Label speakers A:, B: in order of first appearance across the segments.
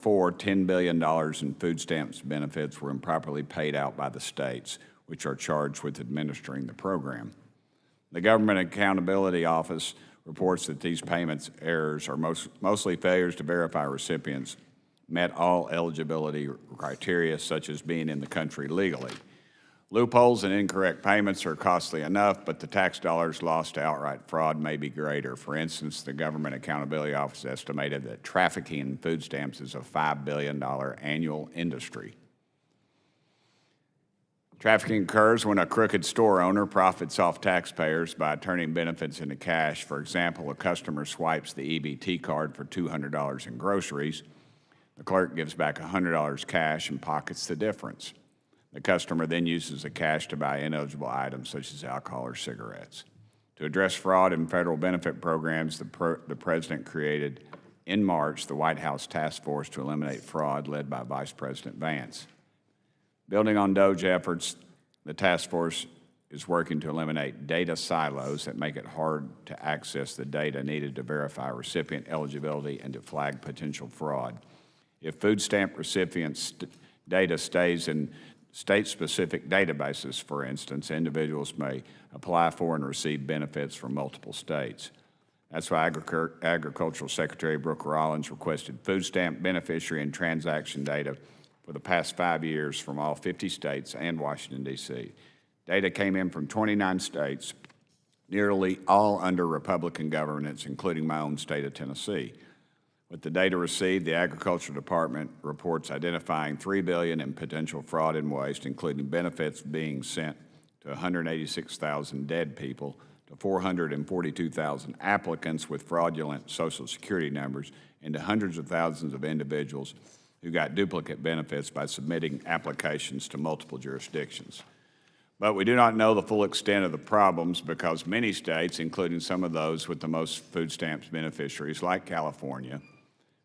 A: $10 billion in food stamps benefits were improperly paid out by the states, which are charged with administering the program. The Government Accountability Office reports that these payments errors are mostly failures to verify recipients met all eligibility criteria, such as being in the country legally. Loopholes and incorrect payments are costly enough, but the tax dollars lost to outright fraud may be greater. For instance, the Government Accountability Office estimated that trafficking in food stamps is a $5 billion annual industry. Trafficking occurs when a crooked store owner profits off taxpayers by turning benefits into cash. For example, a customer swipes the EBT card for $200 in groceries. The clerk gives back $100 cash and pockets the difference. The customer then uses the cash to buy ineligible items such as alcohol or cigarettes. To address fraud in federal benefit programs, the President created in March the White House Task Force to Eliminate Fraud, led by Vice President Vance. Building on DOGE efforts, the task force is working to eliminate data silos that make it hard to access the data needed to verify recipient eligibility and to flag potential fraud. If food stamp recipients' data stays in state-specific databases, for instance, individuals may apply for and receive benefits from multiple states. That's why Agricultural Secretary Brooke Rollins requested food stamp beneficiary and transaction data for the past 5 years from all 50 states and Washington, D.C. Data came in from 29 states, nearly all under Republican governance, including my own state of Tennessee. With the data received, the Agriculture Department reports identifying $3 billion in potential fraud and waste, including benefits being sent to 186,000 dead people, to 442,000 applicants with fraudulent Social Security numbers, and to hundreds of thousands of individuals who got duplicate benefits by submitting applications to multiple jurisdictions. But we do not know the full extent of the problems because many states, including some of those with the most food stamps beneficiaries, like California,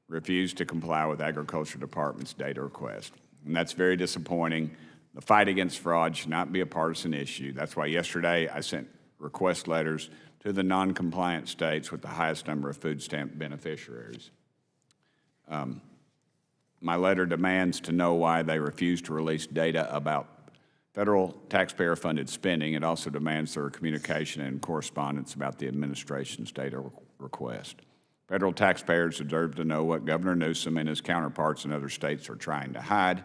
A: refuse to comply with Agriculture Department's data request. And that's very disappointing. The fight against fraud should not be a partisan issue. That's why yesterday I sent request letters to the non-compliant states with the highest number of food stamp beneficiaries. My letter demands to know why they refuse to release data about federal taxpayer-funded spending. It also demands their communication and correspondence about the administration's data request. Federal taxpayers deserve to know what Governor Newsom and his counterparts in other states are trying to hide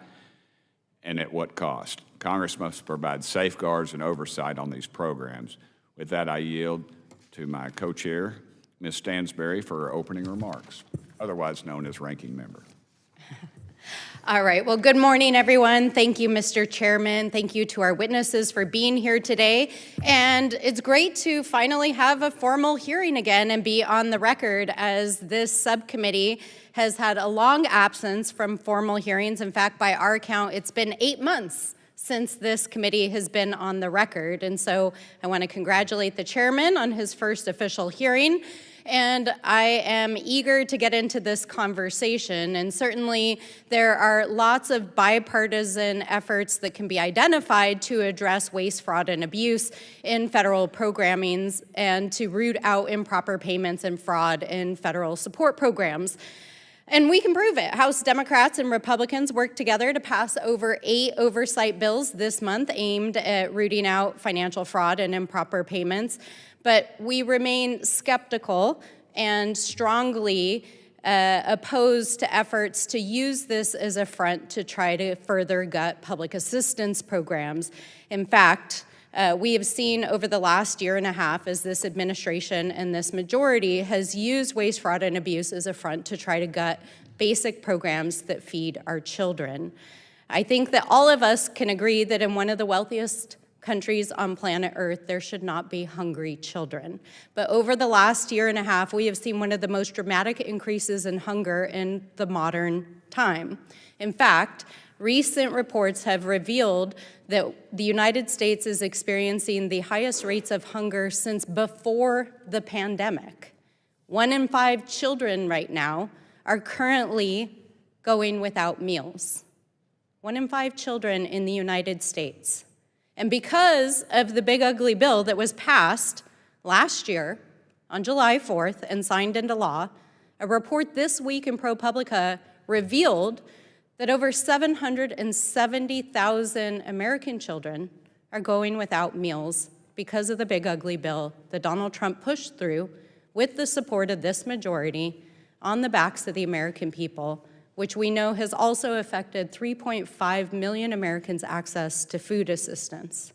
A: and at what cost. Congress must provide safeguards and oversight on these programs. With that, I yield to my co-chair, Ms. Stansberry, for her opening remarks, otherwise known as ranking member.
B: All right, well, good morning, everyone. Thank you, Mr. Chairman. Thank you to our witnesses for being here today. And it's great to finally have a formal hearing again and be on the record, as this subcommittee has had a long absence from formal hearings. In fact, by our count, it's been 8 months since this committee has been on the record. And so I want to congratulate the chairman on his first official hearing. And I am eager to get into this conversation. And certainly there are lots of bipartisan efforts that can be identified to address waste, fraud, and abuse in federal programmings and to root out improper payments and fraud in federal support programs. And we can prove it. House Democrats and Republicans worked together to pass over 8 oversight bills this month aimed at rooting out financial fraud and improper payments. But we remain skeptical and strongly opposed to efforts to use this as a front to try to further gut public assistance programs. In fact, we have seen over the last year and a half as this administration and this majority has used waste, fraud, and abuse as a front to try to gut basic programs that feed our children. I think that all of us can agree that in one of the wealthiest countries on planet Earth, there should not be hungry children. But over the last year and a half, we have seen one of the most dramatic increases in hunger in the modern time. In fact, recent reports have revealed that the United States is experiencing the highest rates of hunger since before the pandemic. 1 in 5 children right now are currently going without meals. 1 in 5 children in the United States. And because of the big ugly bill that was passed last year on July 4th and signed into law, a report this week in ProPublica revealed that over 770,000 American children are going without meals because of the big ugly bill that Donald Trump pushed through with the support of this majority on the backs of the American people, which we know has also affected 3.5 million Americans' access to food assistance.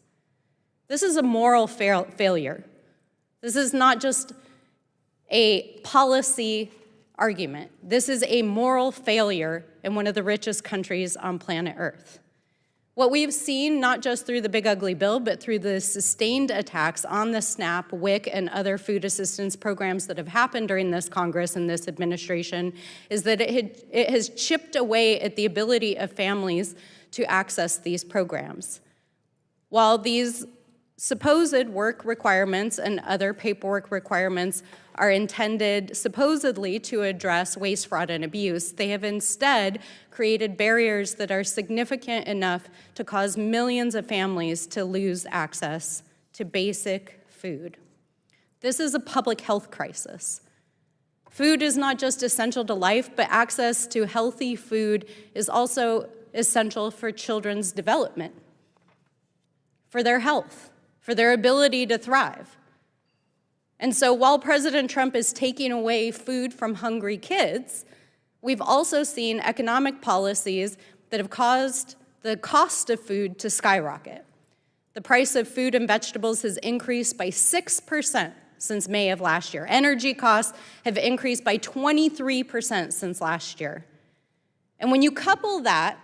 B: This is a moral failure. This is not just a policy argument. This is a moral failure in one of the richest countries on planet Earth. What we've seen, not just through the big ugly bill, but through the sustained attacks on the SNAP, WIC, and other food assistance programs that have happened during this Congress and this administration, is that it has chipped away at the ability of families to access these programs. While these supposed work requirements and other paperwork requirements are intended supposedly to address waste, fraud, and abuse, they have instead created barriers that are significant enough to cause millions of families to lose access to basic food. This is a public health crisis. Food is not just essential to life, but access to healthy food is also essential for children's development, for their health, for their ability to thrive. And so while President Trump is taking away food from hungry kids, we've also seen economic policies that have caused the cost of food to skyrocket. The price of food and vegetables has increased by 6% since May of last year. Energy costs have increased by 23% since last year. And when you couple that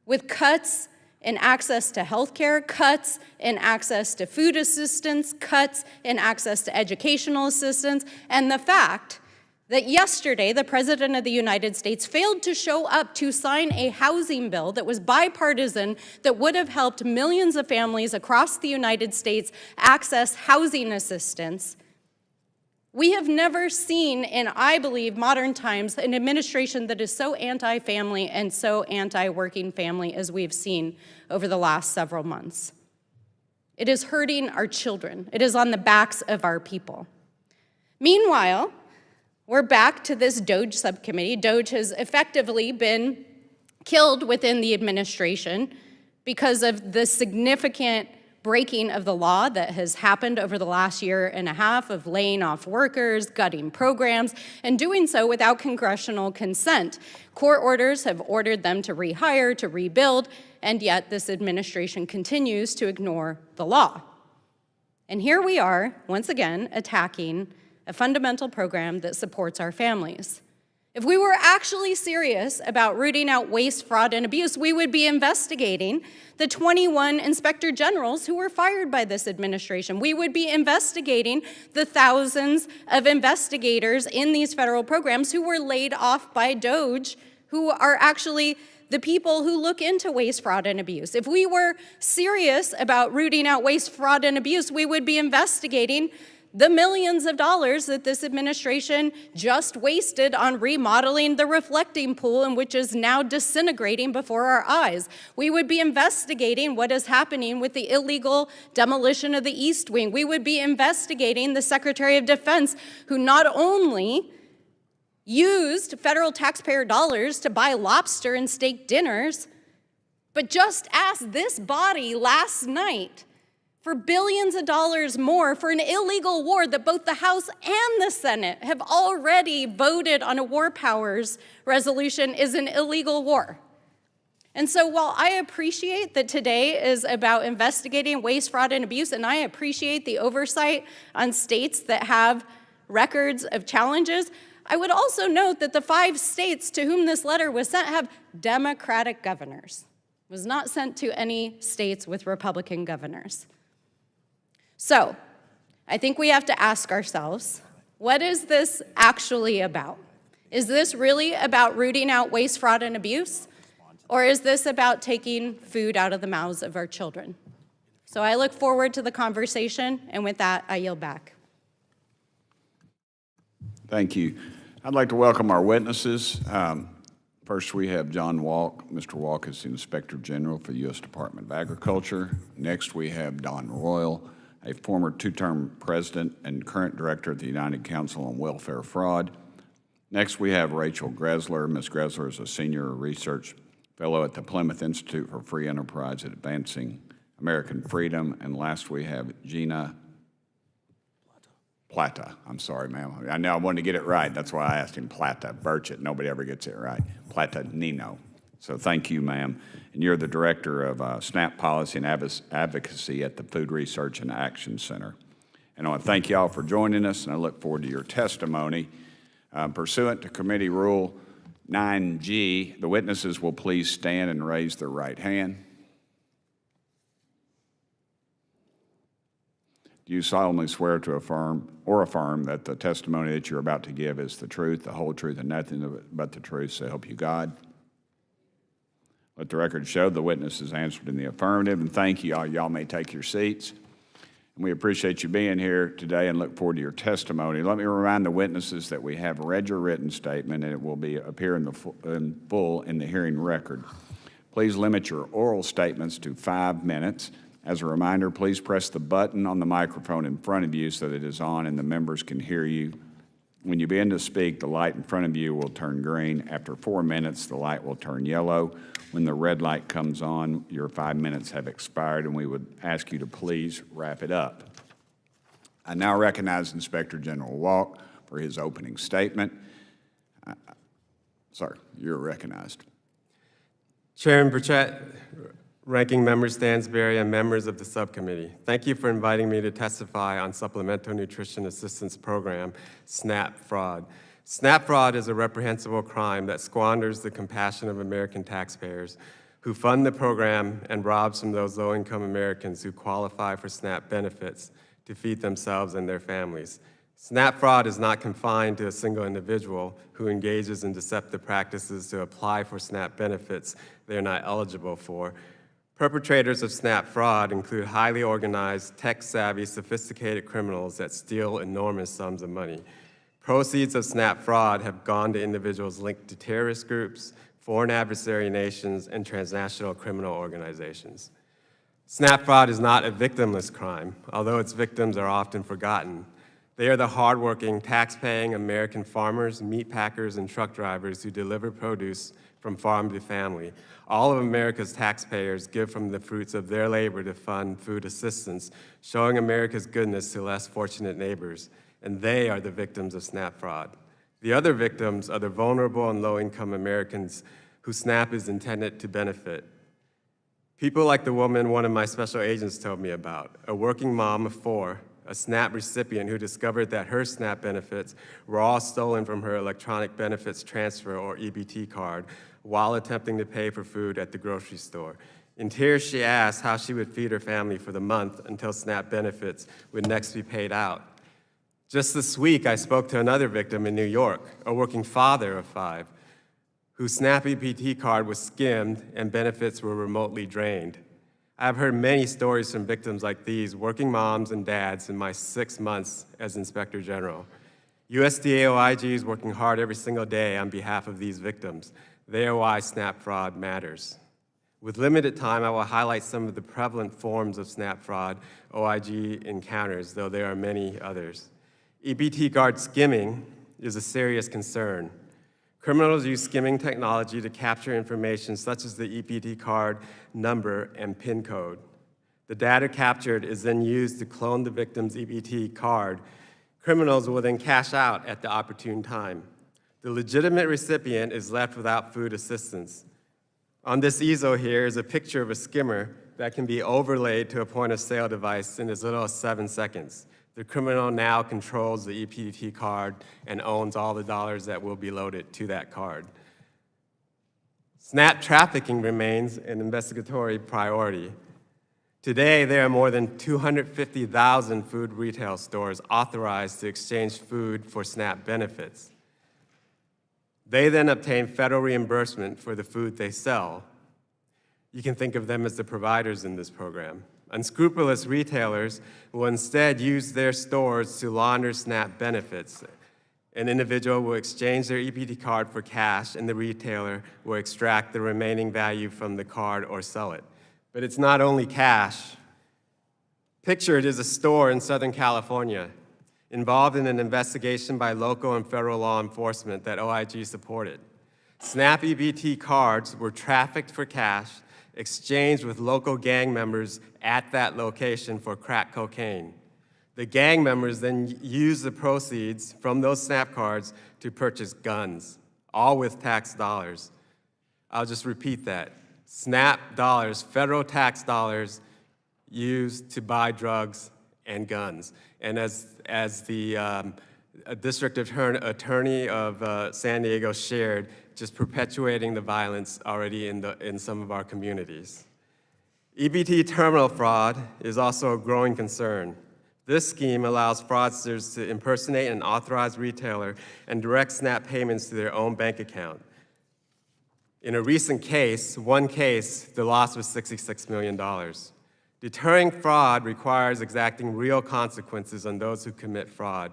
B: with cuts in access to health care, cuts in access to food assistance, cuts in access to educational assistance, and the fact that yesterday the President of the United States failed to show up to sign a housing bill that was bipartisan that would have helped millions of families across the United States access housing assistance. We have never seen in, I believe, modern times, an administration that is so anti-family and so anti-working family as we've seen over the last several months. It is hurting our children. It is on the backs of our people. Meanwhile, we're back to this DOGE subcommittee. DOGE has effectively been killed within the administration because of the significant breaking of the law that has happened over the last year and a half of laying off workers, gutting programs, and doing so without congressional consent. Court orders have ordered them to rehire, to rebuild, and yet this administration continues to ignore the law. And here we are, once again, attacking a fundamental program that supports our families. If we were actually serious about rooting out waste, fraud, and abuse, we would be investigating the 21 inspector generals who were fired by this administration. We would be investigating the thousands of investigators in these federal programs who were laid off by DOGE, who are actually the people who look into waste, fraud, and abuse. If we were serious about rooting out waste, fraud, and abuse, we would be investigating the millions of dollars that this administration just wasted on remodeling the reflecting pool, and which is now disintegrating before our eyes. We would be investigating what is happening with the illegal demolition of the East Wing. We would be investigating the Secretary of Defense, who not only used federal taxpayer dollars to buy lobster and steak dinners, but just asked this body last night for billions of dollars more for an illegal war that both the House and the Senate have already voted on. A war powers resolution is an illegal war. And so while I appreciate that today is about investigating waste, fraud, and abuse, and I appreciate the oversight on states that have records of challenges, I would also note that the 5 states to whom this letter was sent have Democratic governors. It was not sent to any states with Republican governors. So, I think we have to ask ourselves, what is this actually about? Is this really about rooting out waste, fraud, and abuse? Or is this about taking food out of the mouths of our children? So I look forward to the conversation, and with that, I yield back.
A: Thank you. I'd like to welcome our witnesses. First, we have John Walk. Mr. Walk is the Inspector General for the U.S. Department of Agriculture. Next, we have Don Royal, a former 2-term president and current director of the United Council on Welfare Fraud. Next, we have Rachel Gresler. Ms. Gresler is a senior research fellow at the Plymouth Institute for Free Enterprise at Advancing American Freedom. And last, we have Gina Plata. I'm sorry, ma'am. I know I wanted to get it right. That's why I asked him Plata. Burchett. Nobody ever gets it right. Plata-Nino. So thank you, ma'am. And you're the Director of SNAP Policy and Advocacy at the Food Research and Action Center. And I want to thank you all for joining us, and I look forward to your testimony. Pursuant to Committee Rule 9G, the witnesses will please stand and raise their right hand. Do you solemnly swear to affirm that the testimony that you're about to give is the truth, the whole truth, and nothing but the truth, so help you God? Let the record show the witnesses answered in the affirmative, and thank you all. Y'all may take your seats. And we appreciate you being here today and look forward to your testimony. Let me remind the witnesses that we have read your written statement, and it will appear in full in the hearing record. Please limit your oral statements to 5 minutes. As a reminder, please press the button on the microphone in front of you so that it is on and the members can hear you. When you begin to speak, the light in front of you will turn green. After 4 minutes, the light will turn yellow. When the red light comes on, your 5 minutes have expired, and we would ask you to please wrap it up. I now recognize Inspector General Walk for his opening statement. Sir, you're recognized.
C: Chairman Burchett, Ranking Member Stansberry, and members of the subcommittee, thank you for inviting me to testify on Supplemental Nutrition Assistance Program, SNAP fraud. SNAP fraud is a reprehensible crime that squanders the compassion of American taxpayers who fund the program and robs from those low-income Americans who qualify for SNAP benefits to feed themselves and their families. SNAP fraud is not confined to a single individual who engages in deceptive practices to apply for SNAP benefits they are not eligible for. Perpetrators of SNAP fraud include highly organized, tech-savvy, sophisticated criminals that steal enormous sums of money. Proceeds of SNAP fraud have gone to individuals linked to terrorist groups, foreign adversary nations, and transnational criminal organizations. SNAP fraud is not a victimless crime, although its victims are often forgotten. They are the hardworking, tax-paying American farmers, meat packers, and truck drivers who deliver produce from farm to family. All of America's taxpayers give from the fruits of their labor to fund food assistance, showing America's goodness to less fortunate neighbors. And they are the victims of SNAP fraud. The other victims are the vulnerable and low-income Americans who SNAP is intended to benefit. People like the woman one of my special agents told me about, a working mom of 4, a SNAP recipient who discovered that her SNAP benefits were all stolen from her electronic benefits transfer, or EBT card, while attempting to pay for food at the grocery store. In tears, she asked how she would feed her family for the month until SNAP benefits would next be paid out. Just this week, I spoke to another victim in New York, a working father of 5, whose SNAP EBT card was skimmed and benefits were remotely drained. I've heard many stories from victims like these, working moms and dads, in my 6 months as Inspector General. USDA OIG is working hard every single day on behalf of these victims. They are why SNAP fraud matters. With limited time, I will highlight some of the prevalent forms of SNAP fraud OIG encounters, though there are many others. EBT card skimming is a serious concern. Criminals use skimming technology to capture information such as the EBT card number and PIN code. The data captured is then used to clone the victim's EBT card. Criminals will then cash out at the opportune time. The legitimate recipient is left without food assistance. On this easel here is a picture of a skimmer that can be overlaid to a point-of-sale device in as little as 7 seconds. The criminal now controls the EBT card and owns all the dollars that will be loaded to that card. SNAP trafficking remains an investigatory priority. Today, there are more than 250,000 food retail stores authorized to exchange food for SNAP benefits. They then obtain federal reimbursement for the food they sell. You can think of them as the providers in this program. Unscrupulous retailers will instead use their stores to launder SNAP benefits. An individual will exchange their EBT card for cash, and the retailer will extract the remaining value from the card or sell it. But it's not only cash. Picture it as a store in Southern California. involved in an investigation by local and federal law enforcement that OIG supported. SNAP EBT cards were trafficked for cash, exchanged with local gang members at that location for crack cocaine. The gang members then used the proceeds from those SNAP cards to purchase guns, all with tax dollars. I'll just repeat that. SNAP dollars, federal tax dollars, used to buy drugs and guns. And as the district attorney of San Diego shared, just perpetuating the violence already in some of our communities. EBT terminal fraud is also a growing concern. This scheme allows fraudsters to impersonate an authorized retailer and direct SNAP payments to their own bank account. In a recent case, the loss was $66 million. Deterring fraud requires exacting real consequences on those who commit fraud.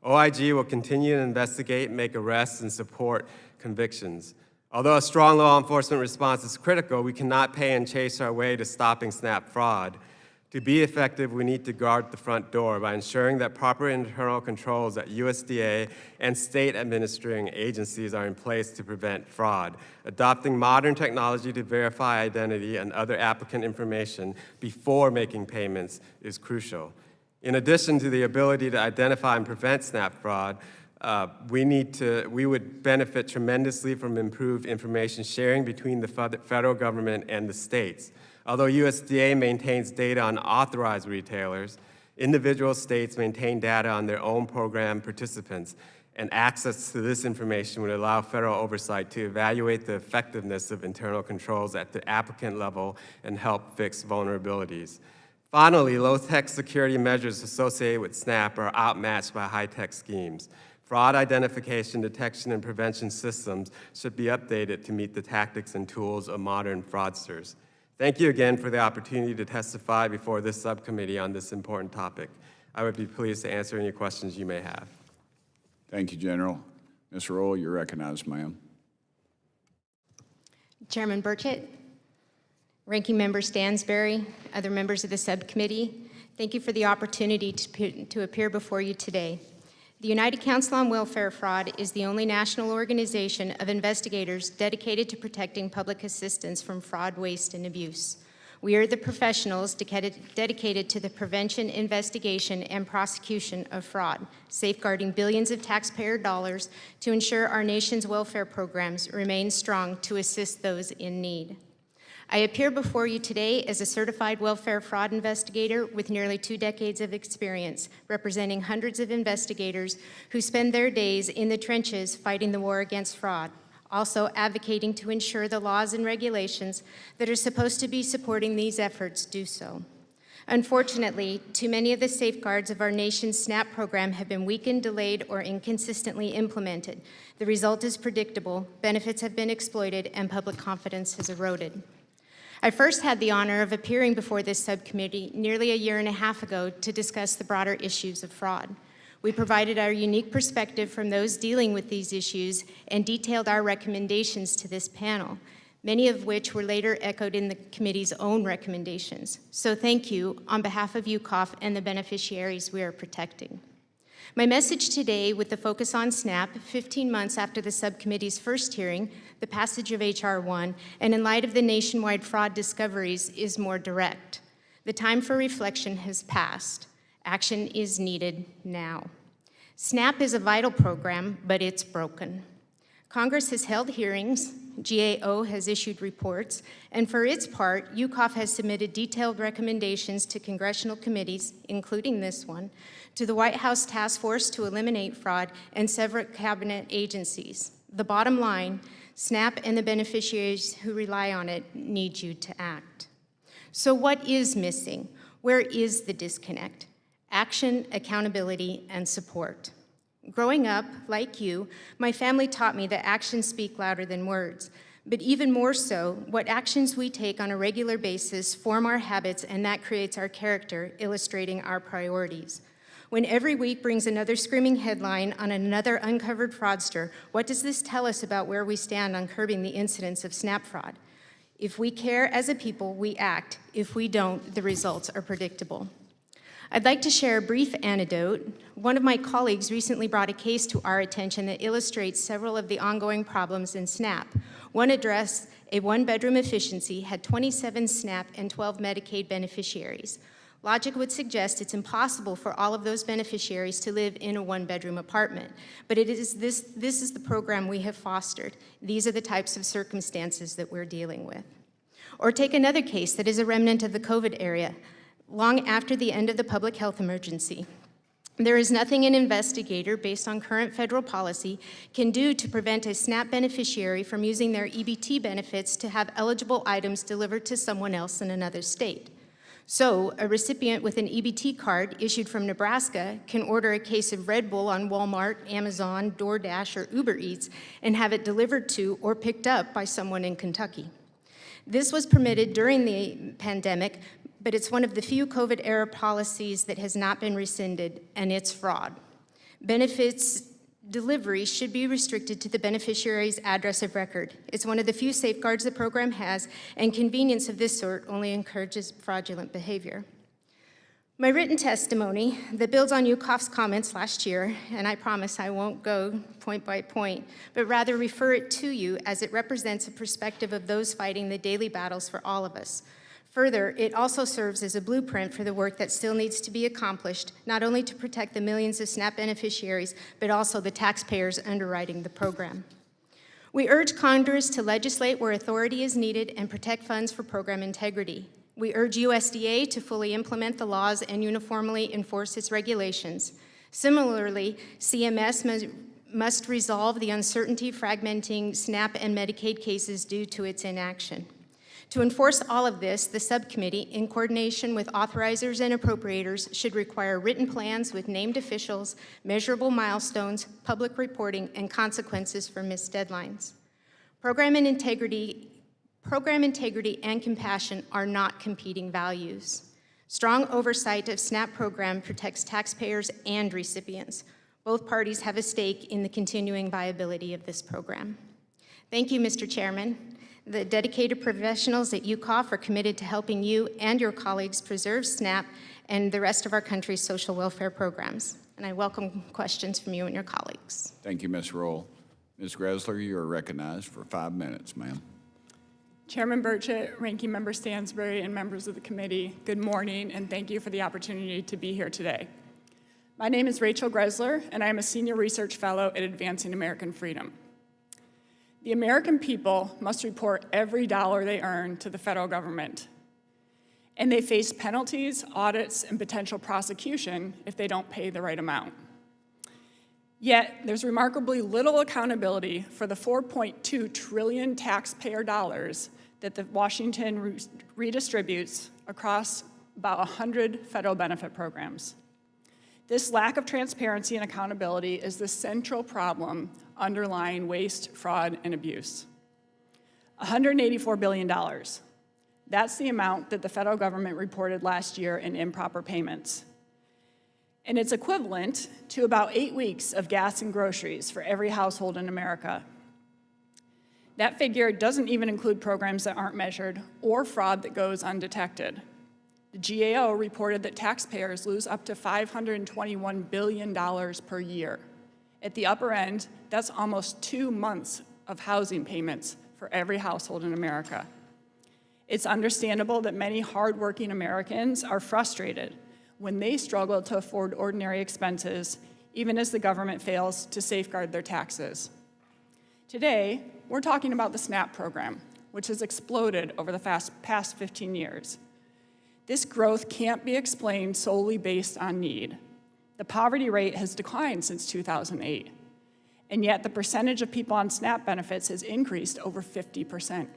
C: OIG will continue to investigate, make arrests, and support convictions. Although a strong law enforcement response is critical, we cannot pay and chase our way to stopping SNAP fraud. To be effective, we need to guard the front door by ensuring that proper internal controls at USDA and state administering agencies are in place to prevent fraud. Adopting modern technology to verify identity and other applicant information before making payments is crucial. In addition to the ability to identify and prevent SNAP fraud, we would benefit tremendously from improved information sharing between the federal government and the states. Although USDA maintains data on authorized retailers, individual states maintain data on their own program participants, and access to this information would allow federal oversight to evaluate the effectiveness of internal controls at the applicant level and help fix vulnerabilities. Finally, low-tech security measures associated with SNAP are outmatched by high-tech schemes. Fraud identification, detection, and prevention systems should be updated to meet the tactics and tools of modern fraudsters. Thank you again for the opportunity to testify before this subcommittee on this important topic. I would be pleased to answer any questions you may have.
A: Thank you, General. Ms. Rowell, you're recognized, ma'am.
D: Chairman Burchett, Ranking Member Stansberry, other members of the subcommittee, thank you for the opportunity to appear before you today. The United Council on Welfare Fraud is the only national organization of investigators dedicated to protecting public assistance from fraud, waste, and abuse. We are the professionals dedicated to the prevention, investigation, and prosecution of fraud, safeguarding billions of taxpayer dollars to ensure our nation's welfare programs remain strong to assist those in need. I appear before you today as a certified welfare fraud investigator with nearly 2 decades of experience, representing hundreds of investigators who spend their days in the trenches fighting the war against fraud, also advocating to ensure the laws and regulations that are supposed to be supporting these efforts do so. Unfortunately, too many of the safeguards of our nation's SNAP program have been weakened, delayed, or inconsistently implemented. The result is predictable, benefits have been exploited, and public confidence has eroded. I first had the honor of appearing before this subcommittee nearly a year and a half ago to discuss the broader issues of fraud. We provided our unique perspective from those dealing with these issues and detailed our recommendations to this panel, many of which were later echoed in the committee's own recommendations. So thank you on behalf of UCOF and the beneficiaries we are protecting. My message today, with the focus on SNAP, 15 months after the subcommittee's first hearing, the passage of H.R. 1, and in light of the nationwide fraud discoveries, is more direct. The time for reflection has passed. Action is needed now. SNAP is a vital program, but it's broken. Congress has held hearings, GAO has issued reports, and for its part, UCOF has submitted detailed recommendations to congressional committees, including this one, to the White House Task Force to Eliminate Fraud, and several cabinet agencies. The bottom line, SNAP and the beneficiaries who rely on it need you to act. So what is missing? Where is the disconnect? Action, accountability, and support. Growing up, like you, my family taught me that actions speak louder than words. But even more so, what actions we take on a regular basis form our habits, and that creates our character, illustrating our priorities. When every week brings another screaming headline on another uncovered fraudster, what does this tell us about where we stand on curbing the incidence of SNAP fraud? If we care as a people, we act. If we don't, the results are predictable. I'd like to share a brief anecdote. One of my colleagues recently brought a case to our attention that illustrates several of the ongoing problems in SNAP. One addressed a one-bedroom efficiency, had 27 SNAP and 12 Medicaid beneficiaries. Logic would suggest it's impossible for all of those beneficiaries to live in a one-bedroom apartment, but this is the program we have fostered. These are the types of circumstances that we're dealing with. Or take another case that is a remnant of the COVID era, long after the end of the public health emergency. There is nothing an investigator, based on current federal policy, can do to prevent a SNAP beneficiary from using their EBT benefits to have eligible items delivered to someone else in another state. So, a recipient with an EBT card issued from Nebraska can order a case of Red Bull on Walmart, Amazon, DoorDash, or Uber Eats and have it delivered to or picked up by someone in Kentucky. This was permitted during the pandemic, but it's one of the few COVID-era policies that has not been rescinded, and it's fraud. Benefits delivery should be restricted to the beneficiary's address of record. It's one of the few safeguards the program has, and convenience of this sort only encourages fraudulent behavior. My written testimony that builds on UCOF's comments last year, and I promise I won't go point by point, but rather refer it to you as it represents a perspective of those fighting the daily battles for all of us. Further, it also serves as a blueprint for the work that still needs to be accomplished, not only to protect the millions of SNAP beneficiaries, but also the taxpayers underwriting the program. We urge Congress to legislate where authority is needed and protect funds for program integrity. We urge USDA to fully implement the laws and uniformly enforce its regulations. Similarly, CMS must resolve the uncertainty fragmenting SNAP and Medicaid cases due to its inaction. To enforce all of this, the subcommittee, in coordination with authorizers and appropriators, should require written plans with named officials, measurable milestones, public reporting, and consequences for missed deadlines. Program integrity and compassion are not competing values. Strong oversight of SNAP program protects taxpayers and recipients. Both parties have a stake in the continuing viability of this program. Thank you, Mr. Chairman. The dedicated professionals at UCOF are committed to helping you and your colleagues preserve SNAP and the rest of our country's social welfare programs. And I welcome questions from you and your colleagues.
A: Thank you, Ms. Roll. Ms. Gresler, you are recognized for 5 minutes, ma'am.
E: Chairman Burchett, Ranking Member Stansbury, and members of the committee, good morning, and thank you for the opportunity to be here today. My name is Rachel Gresler, and I am a Senior Research Fellow at Advancing American Freedom. The American people must report every dollar they earn to the federal government, and they face penalties, audits, and potential prosecution if they don't pay the right amount. Yet, there's remarkably little accountability for the $4.2 trillion taxpayer dollars that the Washington redistributes across about 100 federal benefit programs. This lack of transparency and accountability is the central problem underlying waste, fraud, and abuse. $184 billion. That's the amount that the federal government reported last year in improper payments. And it's equivalent to about 8 weeks of gas and groceries for every household in America. That figure doesn't even include programs that aren't measured or fraud that goes undetected. The GAO reported that taxpayers lose up to $521 billion per year. At the upper end, that's almost 2 months of housing payments for every household in America. It's understandable that many hardworking Americans are frustrated when they struggle to afford ordinary expenses, even as the government fails to safeguard their taxes. Today, we're talking about the SNAP program, which has exploded over the past 15 years. This growth can't be explained solely based on need. The poverty rate has declined since 2008, and yet the percentage of people on SNAP benefits has increased over 50%.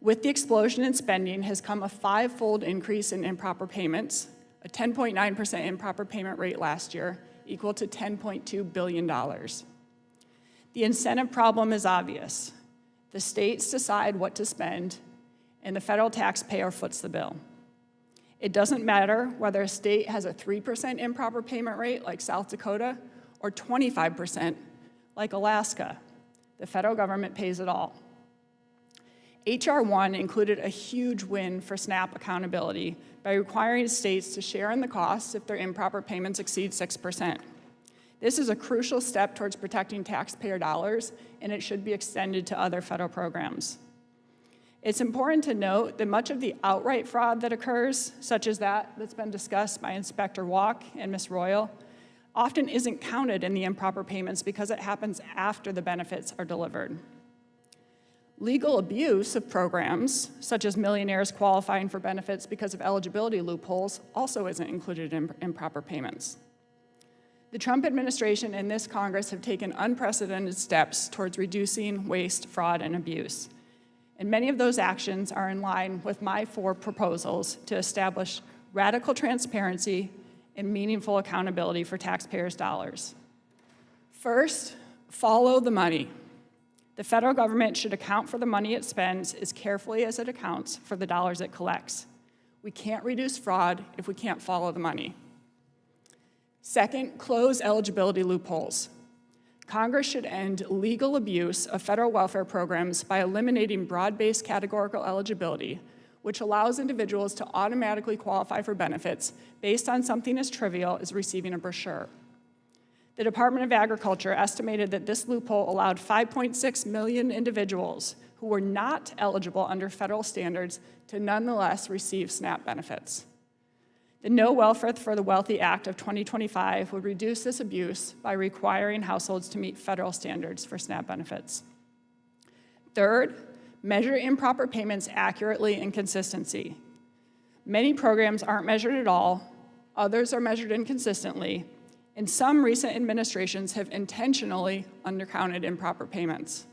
E: With the explosion in spending has come a 5-fold increase in improper payments, a 10.9% improper payment rate last year, equal to $10.2 billion. The incentive problem is obvious. The states decide what to spend, and the federal taxpayer foots the bill. It doesn't matter whether a state has a 3% improper payment rate like South Dakota or 25% like Alaska. The federal government pays it all. H.R. 1 included a huge win for SNAP accountability by requiring states to share in the costs if their improper payments exceed 6%. This is a crucial step towards protecting taxpayer dollars, and it should be extended to other federal programs. It's important to note that much of the outright fraud that occurs, such as that's been discussed by Inspector Walk and Ms. Royal, often isn't counted in the improper payments because it happens after the benefits are delivered. Legal abuse of programs, such as millionaires qualifying for benefits because of eligibility loopholes, also isn't included in improper payments. The Trump administration and this Congress have taken unprecedented steps towards reducing waste, fraud, and abuse. And many of those actions are in line with my 4 proposals to establish radical transparency and meaningful accountability for taxpayers' dollars. First, follow the money. The federal government should account for the money it spends as carefully as it accounts for the dollars it collects. We can't reduce fraud if we can't follow the money. Second, close eligibility loopholes. Congress should end legal abuse of federal welfare programs by eliminating broad-based categorical eligibility, which allows individuals to automatically qualify for benefits based on something as trivial as receiving a brochure. The Department of Agriculture estimated that this loophole allowed 5.6 million individuals who were not eligible under federal standards to nonetheless receive SNAP benefits. The No Welfare for the Wealthy Act of 2025 would reduce this abuse by requiring households to meet federal standards for SNAP benefits. Third, measure improper payments accurately and consistently. Many programs aren't measured at all, others are measured inconsistently, and some recent administrations have intentionally undercounted improper payments.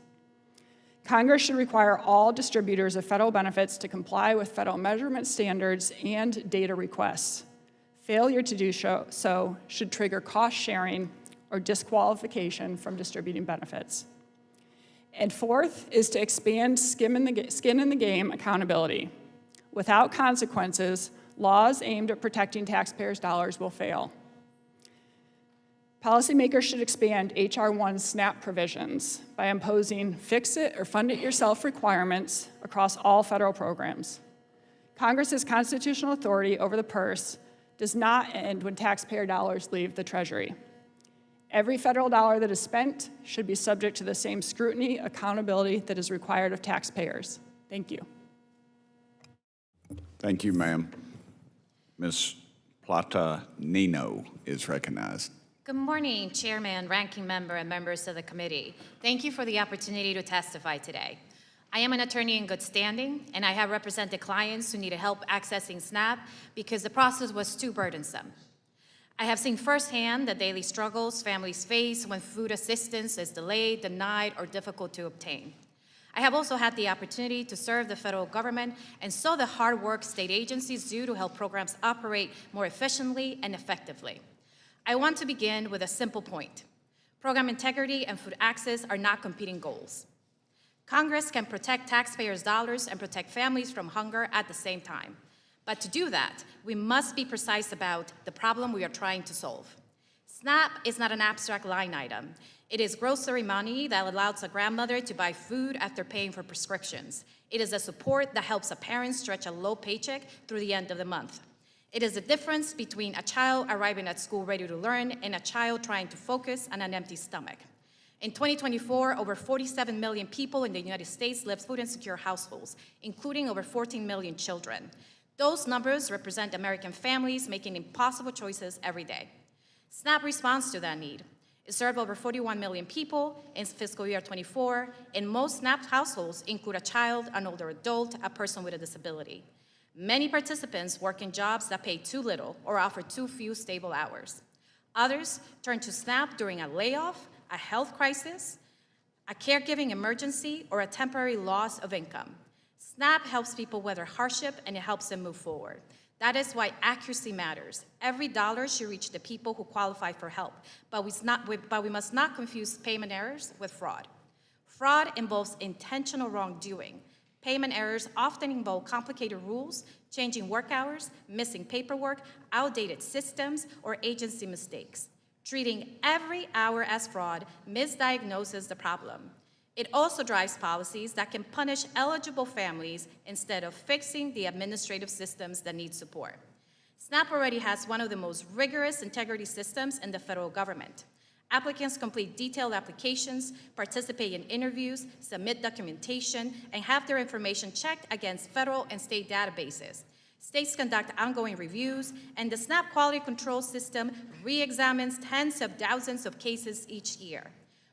E: Congress should require all distributors of federal benefits to comply with federal measurement standards and data requests. Failure to do so should trigger cost sharing or disqualification from distributing benefits. And fourth is to expand skin in the game accountability. Without consequences, laws aimed at protecting taxpayers' dollars will fail. Policymakers should expand H.R. 1's SNAP provisions by imposing fix-it or fund-it-yourself requirements across all federal programs. Congress's constitutional authority over the purse does not end when taxpayer dollars leave the Treasury. Every federal dollar that is spent should be subject to the same scrutiny, accountability that is required of taxpayers. Thank you.
A: Thank you, ma'am. Ms. Plata-Nino is recognized.
F: Good morning, Chairman, Ranking Member, and members of the committee. Thank you for the opportunity to testify today. I am an attorney in good standing, and I have represented clients who needed help accessing SNAP because the process was too burdensome. I have seen firsthand the daily struggles families face when food assistance is delayed, denied, or difficult to obtain. I have also had the opportunity to serve the federal government and saw the hard work state agencies do to help programs operate more efficiently and effectively. I want to begin with a simple point. Program integrity and food access are not competing goals. Congress can protect taxpayers' dollars and protect families from hunger at the same time. But to do that, we must be precise about the problem we are trying to solve. SNAP is not an abstract line item. It is grocery money that allows a grandmother to buy food after paying for prescriptions. It is a support that helps a parent stretch a low paycheck through the end of the month. It is the difference between a child arriving at school ready to learn and a child trying to focus on an empty stomach. In 2024, over 47 million people in the United States live food insecure households, including over 14 million children. Those numbers represent American families making impossible choices every day. SNAP responds to that need. It served over 41 million people in fiscal year 24, and most SNAP households include a child, an older adult, a person with a disability. Many participants work in jobs that pay too little or offer too few stable hours. Others turn to SNAP during a layoff, a health crisis, a caregiving emergency, or a temporary loss of income. SNAP helps people weather hardship, and it helps them move forward. That is why accuracy matters. Every dollar should reach the people who qualify for help, but we must not confuse payment errors with fraud. Fraud involves intentional wrongdoing. Payment errors often involve complicated rules, changing work hours, missing paperwork, outdated systems, or agency mistakes. Treating every hour as fraud misdiagnoses the problem. It also drives policies that can punish eligible families instead of fixing the administrative systems that need support. SNAP already has one of the most rigorous integrity systems in the federal government. Applicants complete detailed applications, participate in interviews, submit documentation, and have their information checked against federal and state databases. States conduct ongoing reviews, and the SNAP quality control system re-examines tens of thousands of cases each year.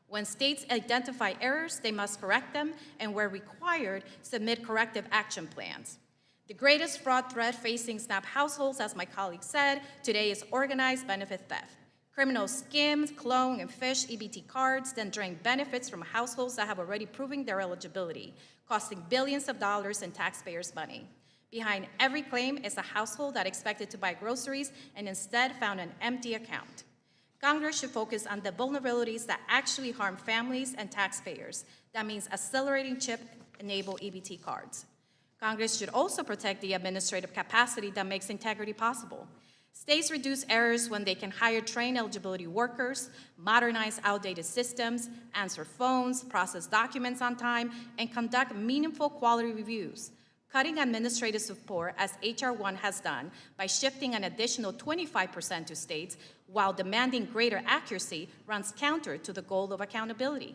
F: When states identify errors, they must correct them, and where required, submit corrective action plans. The greatest fraud threat facing SNAP households, as my colleague said, today is organized benefit theft. Criminals skim, clone, and phish EBT cards, then drain benefits from households that have already proven their eligibility, costing billions of dollars in taxpayers' money. Behind every claim is a household that expected to buy groceries and instead found an empty account. Congress should focus on the vulnerabilities that actually harm families and taxpayers. That means accelerating chip-enabled EBT cards. Congress should also protect the administrative capacity that makes integrity possible. States reduce errors when they can hire trained eligibility workers, modernize outdated systems, answer phones, process documents on time, and conduct meaningful quality reviews. Cutting administrative support, as H.R. 1 has done, by shifting an additional 25% to states while demanding greater accuracy, runs counter to the goal of accountability.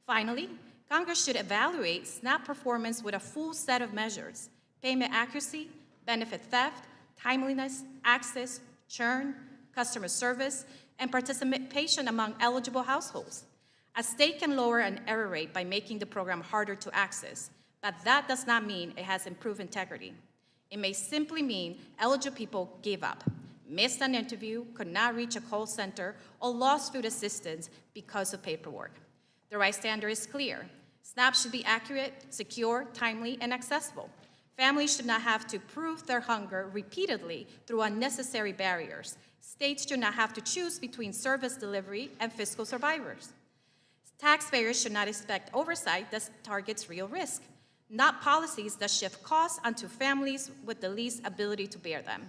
F: Finally, Congress should evaluate SNAP performance with a full set of measures: payment accuracy, benefit theft, timeliness, access, churn, customer service, and participation among eligible households. A state can lower an error rate by making the program harder to access, but that does not mean it has improved integrity. It may simply mean eligible people gave up, missed an interview, could not reach a call center, or lost food assistance because of paperwork. The right standard is clear. SNAP should be accurate, secure, timely, and accessible. Families should not have to prove their hunger repeatedly through unnecessary barriers. States should not have to choose between service delivery and fiscal survivors. Taxpayers should not expect oversight that targets real risk, not policies that shift costs onto families with the least ability to bear them.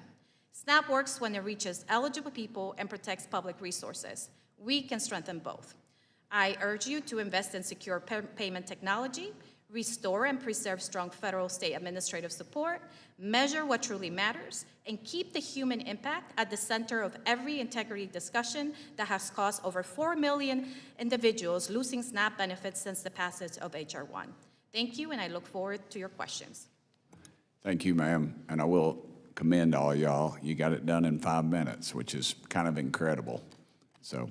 F: SNAP works when it reaches eligible people and protects public resources. We can strengthen both. I urge you to invest in secure payment technology, restore and preserve strong federal state administrative support, measure what truly matters, and keep the human impact at the center of every integrity discussion that has caused over 4 million individuals losing SNAP benefits since the passage of H.R. 1. Thank you, and I look forward to your questions.
A: Thank you, ma'am. And I will commend all y'all. You got it done in 5 minutes, which is kind of incredible. So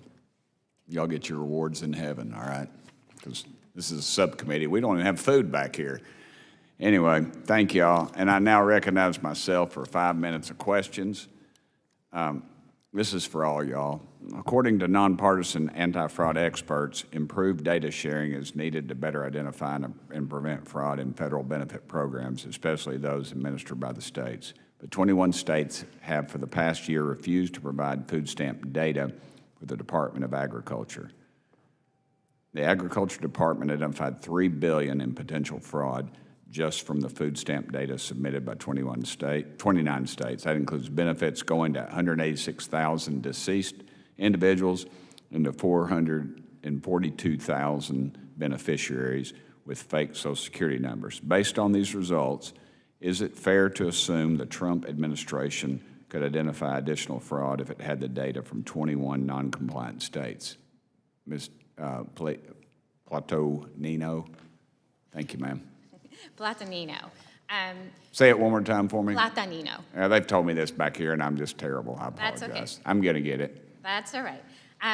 A: y'all get your rewards in heaven, all right? Because this is a subcommittee. We don't even have food back here. Anyway, thank y'all. And I now recognize myself for 5 minutes of questions. This is for all y'all. According to nonpartisan anti-fraud experts, improved data sharing is needed to better identify and prevent fraud in federal benefit programs, especially those administered by the states. But 21 states have for the past year refused to provide food stamp data with the Department of Agriculture. The Agriculture Department identified $3 billion in potential fraud just from the food stamp data submitted by 29 states. That includes benefits going to 186,000 deceased individuals and to 442,000 beneficiaries with fake Social Security numbers. Based on these results, is it fair to assume the Trump administration could identify additional fraud if it had the data from 21 non-compliant states? Ms. Plata-Nino. Thank you, ma'am.
F: Plata-Nino.
A: Say it one more time for me.
F: Plata-Nino.
A: They've told me this back here, and I'm just terrible. I apologize.
F: That's okay.
A: I'm going to get it.
F: That's all right.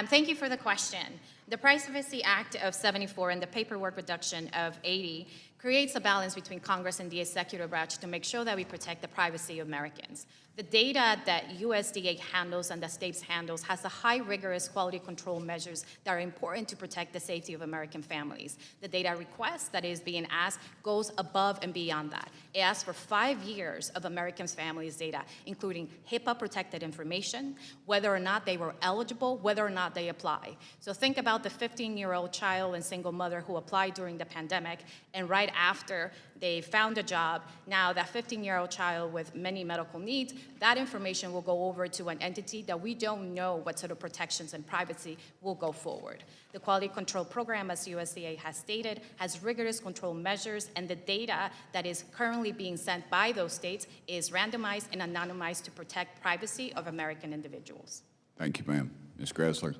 F: Thank you for the question. The Privacy Act of 74 and the paperwork reduction of 80 creates a balance between Congress and the executive branch to make sure that we protect the privacy of Americans. The data that USDA handles and the states handles has a high rigorous quality control measures that are important to protect the safety of American families. The data request that is being asked goes above and beyond that. It asks for 5 years of American families' data, including HIPAA-protected information, whether or not they were eligible, whether or not they apply. So think about the 15-year-old child and single mother who applied during the pandemic, and right after they found a job. Now that 15-year-old child with many medical needs, that information will go over to an entity that we don't know what sort of protections and privacy will go forward. The Quality Control Program, as USDA has stated, has rigorous control measures, and the data that is currently being sent by those states is randomized and anonymized to protect privacy of American individuals.
A: Thank you, ma'am. Ms. Gresler?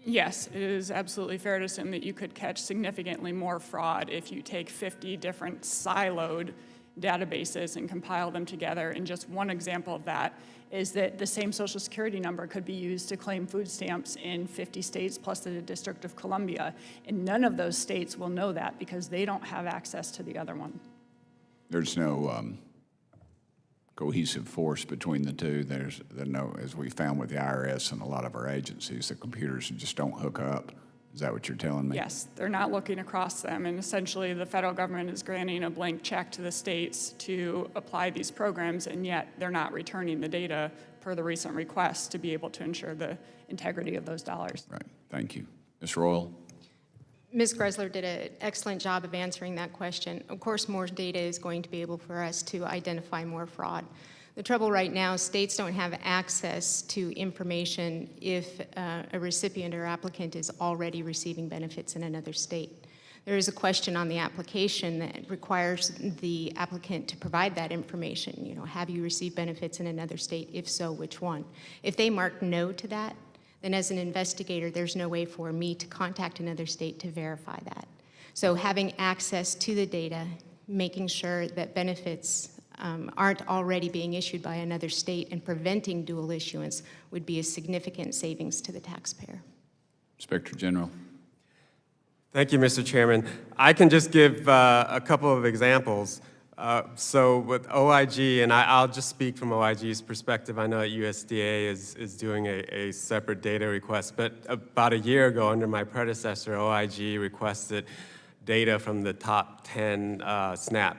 E: Yes, it is absolutely fair to assume that you could catch significantly more fraud if you take 50 different siloed databases and compile them together. And just one example of that is that the same Social Security number could be used to claim food stamps in 50 states plus the District of Columbia. And none of those states will know that because they don't have access to the other one.
A: There's no cohesive force between the two. There's no, as we found with the IRS and a lot of our agencies, the computers just don't hook up. Is that what you're telling me?
E: Yes, they're not looking across them, and essentially the federal government is granting a blank check to the states to apply these programs, and yet they're not returning the data per the recent request to be able to ensure the integrity of those dollars.
A: Right, thank you. Ms. Royal?
D: Ms. Gresler did an excellent job of answering that question. Of course, more data is going to be able for us to identify more fraud. The trouble right now, states don't have access to information if a recipient or applicant is already receiving benefits in another state. There is a question on the application that requires the applicant to provide that information. You know, have you received benefits in another state? If so, which one? If they mark no to that, then as an investigator, there's no way for me to contact another state to verify that. So having access to the data, making sure that benefits aren't already being issued by another state and preventing dual issuance would be a significant savings to the taxpayer.
A: Inspector General?
C: Thank you, Mr. Chairman. I can just give a couple of examples. So with OIG, and I'll just speak from OIG's perspective. I know that USDA is doing a separate data request, but about a year ago under my predecessor, OIG requested data from the top 10 SNAP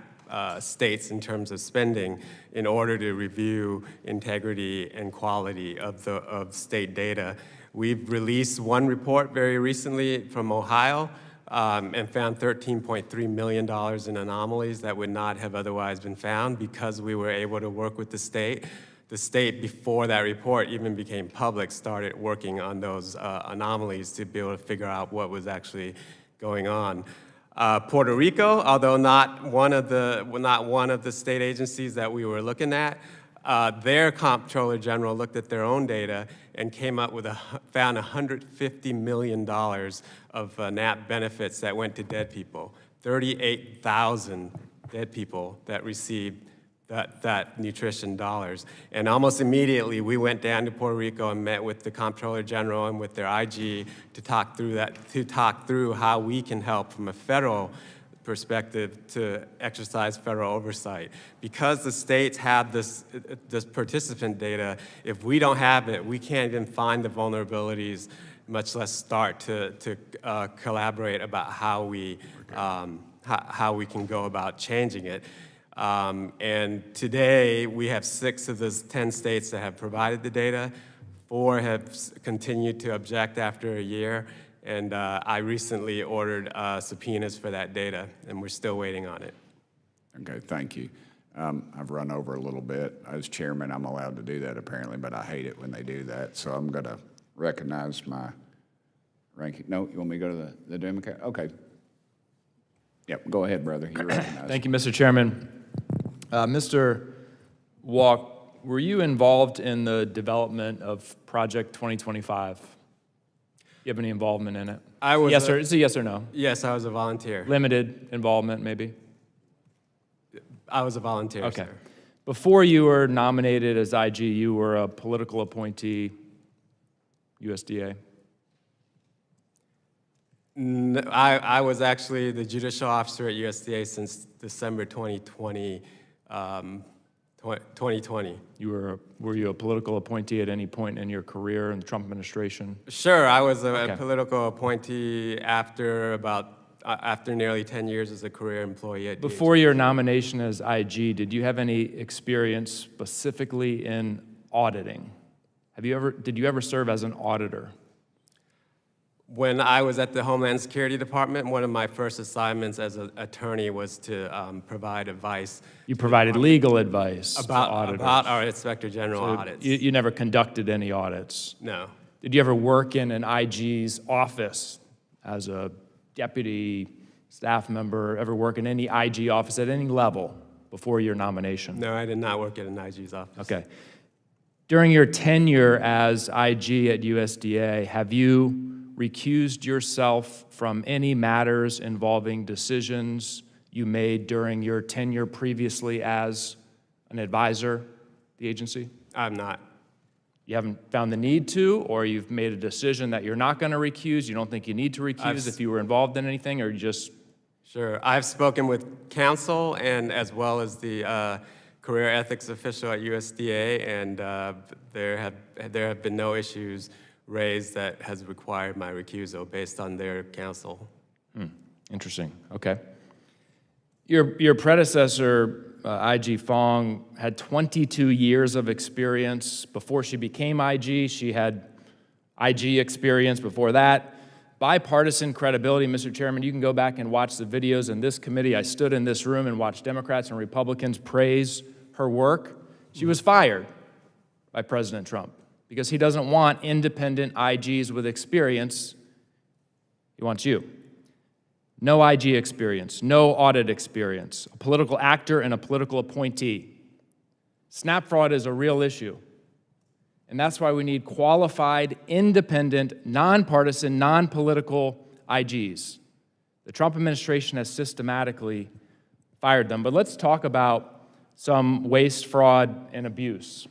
C: states in terms of spending in order to review integrity and quality of state data. We've released one report very recently from Ohio and found $13.3 million in anomalies that would not have otherwise been found because we were able to work with the state. The state, before that report even became public, started working on those anomalies to be able to figure out what was actually going on. Puerto Rico, although not one of the state agencies that we were looking at, their comptroller general looked at their own data and came up with found $150 million of NAP benefits that went to dead people. 38,000 dead people that received that nutrition dollars. And almost immediately, we went down to Puerto Rico and met with the comptroller general and with their IG to talk through how we can help from a federal perspective to exercise federal oversight. Because the states have this participant data, if we don't have it, we can't even find the vulnerabilities, much less start to collaborate about how we can go about changing it. And today, we have 6 of those 10 states that have provided the data. 4 have continued to object after a year. And I recently ordered subpoenas for that data, and we're still waiting on it.
A: Okay, thank you. I've run over a little bit. As chairman, I'm allowed to do that apparently, but I hate it when they do that. So I'm going to recognize my ranking. No, you want me to go to the Democrat? Okay. Yep, go ahead, brother. You're recognized.
G: Thank you, Mr. Chairman. Mr. Walk, were you involved in the development of Project 2025? You have any involvement in it?
C: I was.
G: Yes, sir. It's a yes or no.
C: Yes, I was a volunteer.
G: Limited involvement, maybe?
C: I was a volunteer,
G: Okay.
C: sir.
G: Before you were nominated as IG, you were a political appointee, USDA.
C: I was actually the judicial officer at USDA since December 2020. 2020.
G: Were you a political appointee at any point in your career in the Trump administration?
C: Sure, I was a
G: Okay.
C: political appointee after nearly 10 years as a career employee at
G: Before your nomination as IG, did you have any experience specifically in auditing? Did you ever serve as an auditor?
C: When I was at the Homeland Security Department, one of my first assignments as an attorney was to provide advice
G: You provided legal advice to auditors.
C: about our Inspector General
G: So
C: audits.
G: you never conducted any audits.
C: No.
G: Did you ever work in an IG's office as a deputy staff member, ever work in any IG office at any level before your nomination?
C: No, I did not work at an IG's office.
G: Okay. During your tenure as IG at USDA, have you recused yourself from any matters involving decisions you made during your tenure previously as an advisor to the agency?
C: I'm not.
G: You haven't found the need to, or you've made a decision that you're not going to recuse, you don't think you need to recuse if you were involved in anything, or you just...
C: Sure. I've spoken with counsel and as well as the career ethics official at USDA, and there have been no issues raised that has required my recusal based on their counsel.
G: Interesting. Okay. Your predecessor, IG Fong, had 22 years of experience. Before she became IG, she had IG experience before that. Bipartisan credibility, Mr. Chairman, you can go back and watch the videos in this committee. I stood in this room and watched Democrats and Republicans praise her work. She was fired by President Trump because he doesn't want independent IGs with experience. He wants you. No IG experience, no audit experience, a political actor and a political appointee. SNAP fraud is a real issue. And that's why we need qualified, independent, nonpartisan, non-political IGs. The Trump administration has systematically fired them. But let's talk about some waste, fraud, and abuse.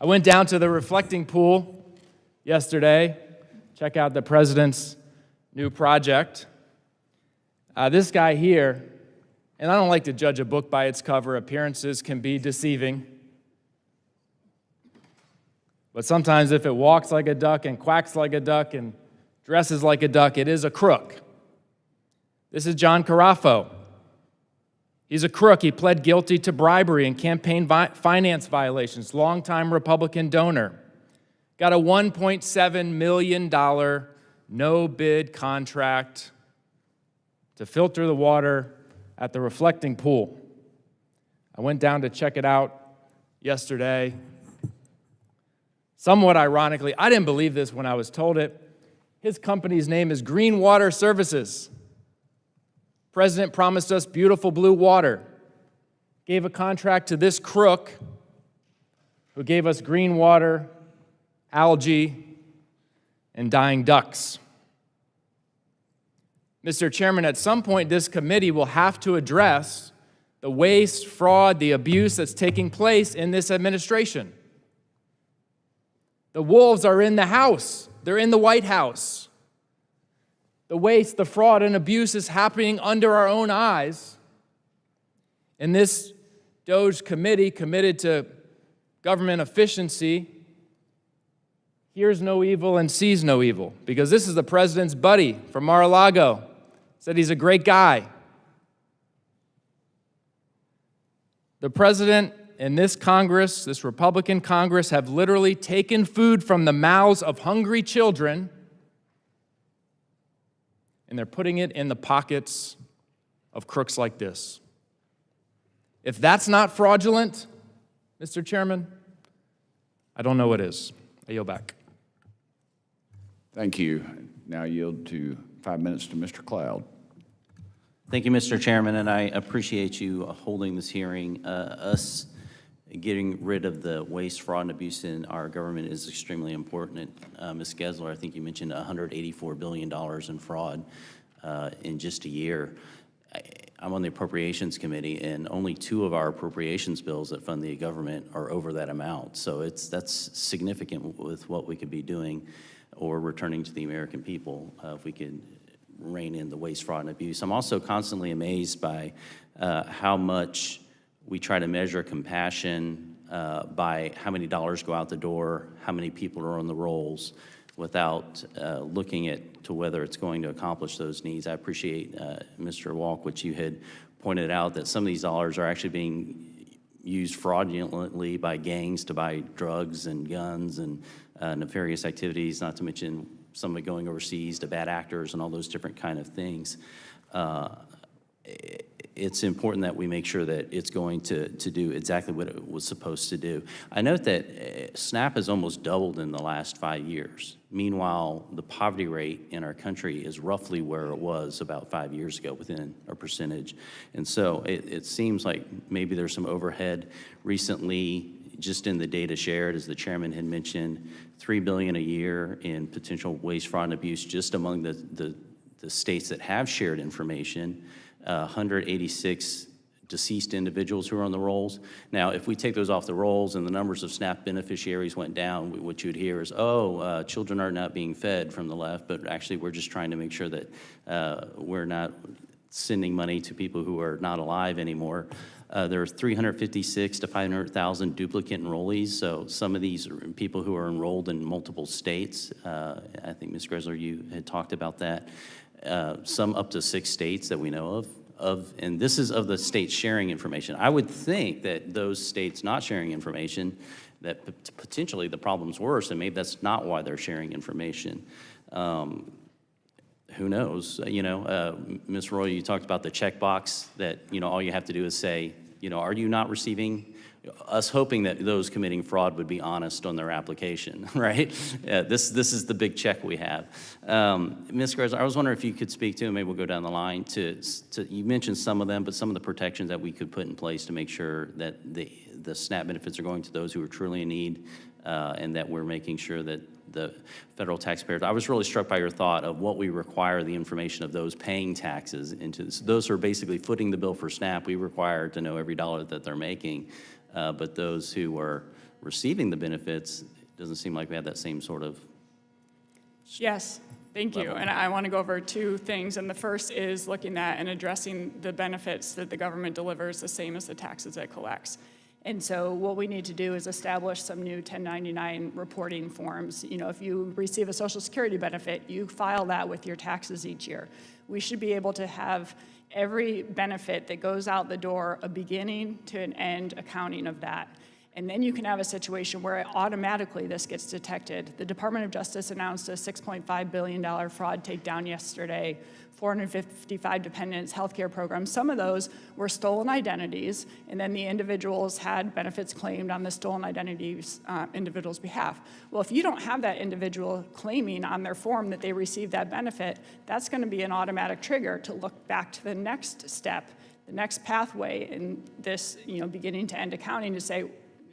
G: I went down to the reflecting pool yesterday, check out the president's new project. This guy here, and I don't like to judge a book by its cover. Appearances can be deceiving. But sometimes if it walks like a duck and quacks like a duck and dresses like a duck, it is a crook. This is John Carafo. He's a crook. He pled guilty to bribery and campaign finance violations, longtime Republican donor. Got a $1.7 million no-bid contract to filter the water at the reflecting pool. I went down to check it out yesterday. Somewhat ironically, I didn't believe this when I was told it. His company's name is Green Water Services. President promised us beautiful blue water. Gave a contract to this crook who gave us green water, algae, and dying ducks. Mr. Chairman, at some point this committee will have to address the waste, fraud, the abuse that's taking place in this administration. The wolves are in the House. They're in the White House. The waste, the fraud, and abuse is happening under our own eyes. And this DOGE committee, committed to government efficiency, hears no evil and sees no evil, because this is the president's buddy from Mar-a-Lago. Said he's a great guy. The president and this Congress, this Republican Congress, have literally taken food from the mouths of hungry children, and they're putting it in the pockets of crooks like this. If that's not fraudulent, Mr. Chairman, I don't know what is. I yield back.
A: Thank you. Now yield to 5 minutes to Mr. Cloud.
H: Thank you, Mr. Chairman, and I appreciate you holding this hearing. Us getting rid of the waste, fraud, and abuse in our government is extremely important. Ms. Gresler, I think you mentioned $184 billion in fraud in just a year. I'm on the Appropriations Committee, and only 2 of our appropriations bills that fund the government are over that amount. So that's significant with what we could be doing or returning to the American people if we could rein in the waste, fraud, and abuse. I'm also constantly amazed by how much we try to measure compassion by how many dollars go out the door, how many people are on the rolls, without looking at to whether it's going to accomplish those needs. I appreciate, Mr. Walk, what you had pointed out, that some of these dollars are actually being used fraudulently by gangs to buy drugs and guns and nefarious activities, not to mention somebody going overseas to bad actors and all those different kind of things. It's important that we make sure that it's going to do exactly what it was supposed to do. I note that SNAP has almost doubled in the last 5 years. Meanwhile, the poverty rate in our country is roughly where it was about 5 years ago, within a percentage. And so it seems like maybe there's some overhead. Recently, just in the data shared, as the chairman had mentioned, $3 billion a year in potential waste, fraud, and abuse just among the states that have shared information. 186 deceased individuals who are on the rolls. Now, if we take those off the rolls and the numbers of SNAP beneficiaries went down, what you'd hear is, children are not being fed from the left, but actually we're just trying to make sure that we're not sending money to people who are not alive anymore. There are 356 to 500,000 duplicate enrollees, so some of these are people who are enrolled in multiple states. I think Ms. Gresler, you had talked about that. Some up to 6 states that we know of, and this is of the states sharing information. I would think that those states not sharing information, that potentially the problem's worse, and maybe that's not why they're sharing information. Who knows? Ms. Roy, you talked about the checkbox that, all you have to do is say, are you not receiving? Us hoping that those committing fraud would be honest on their application, right? This is the big check we have. Ms. Gresler, I was wondering if you could speak to, and maybe we'll go down the line, to you mentioned some of them, but some of the protections that we could put in place to make sure that the SNAP benefits are going to those who are truly in need, and that we're making sure that the federal taxpayers. I was really struck by your thought of what we require the information of those paying taxes into this. Those who are basically footing the bill for SNAP, we require to know every dollar that they're making. But those who are receiving the benefits, it doesn't seem like we have that same sort of.
E: Yes, thank you. And I want to go over 2 things. And the first is looking at and addressing the benefits that the government delivers the same as the taxes it collects. And so what we need to do is establish some new 1099 reporting forms. If you receive a Social Security benefit, you file that with your taxes each year. We should be able to have every benefit that goes out the door, a beginning to an end accounting of that. And then you can have a situation where automatically this gets detected. The Department of Justice announced a $6.5 billion fraud takedown yesterday, 455 dependents, healthcare programs. Some of those were stolen identities, and then the individuals had benefits claimed on the stolen identities individual's behalf. Well, if you don't have that individual claiming on their form that they received that benefit, that's going to be an automatic trigger to look back to the next step, the next pathway in this, beginning to end accounting to say,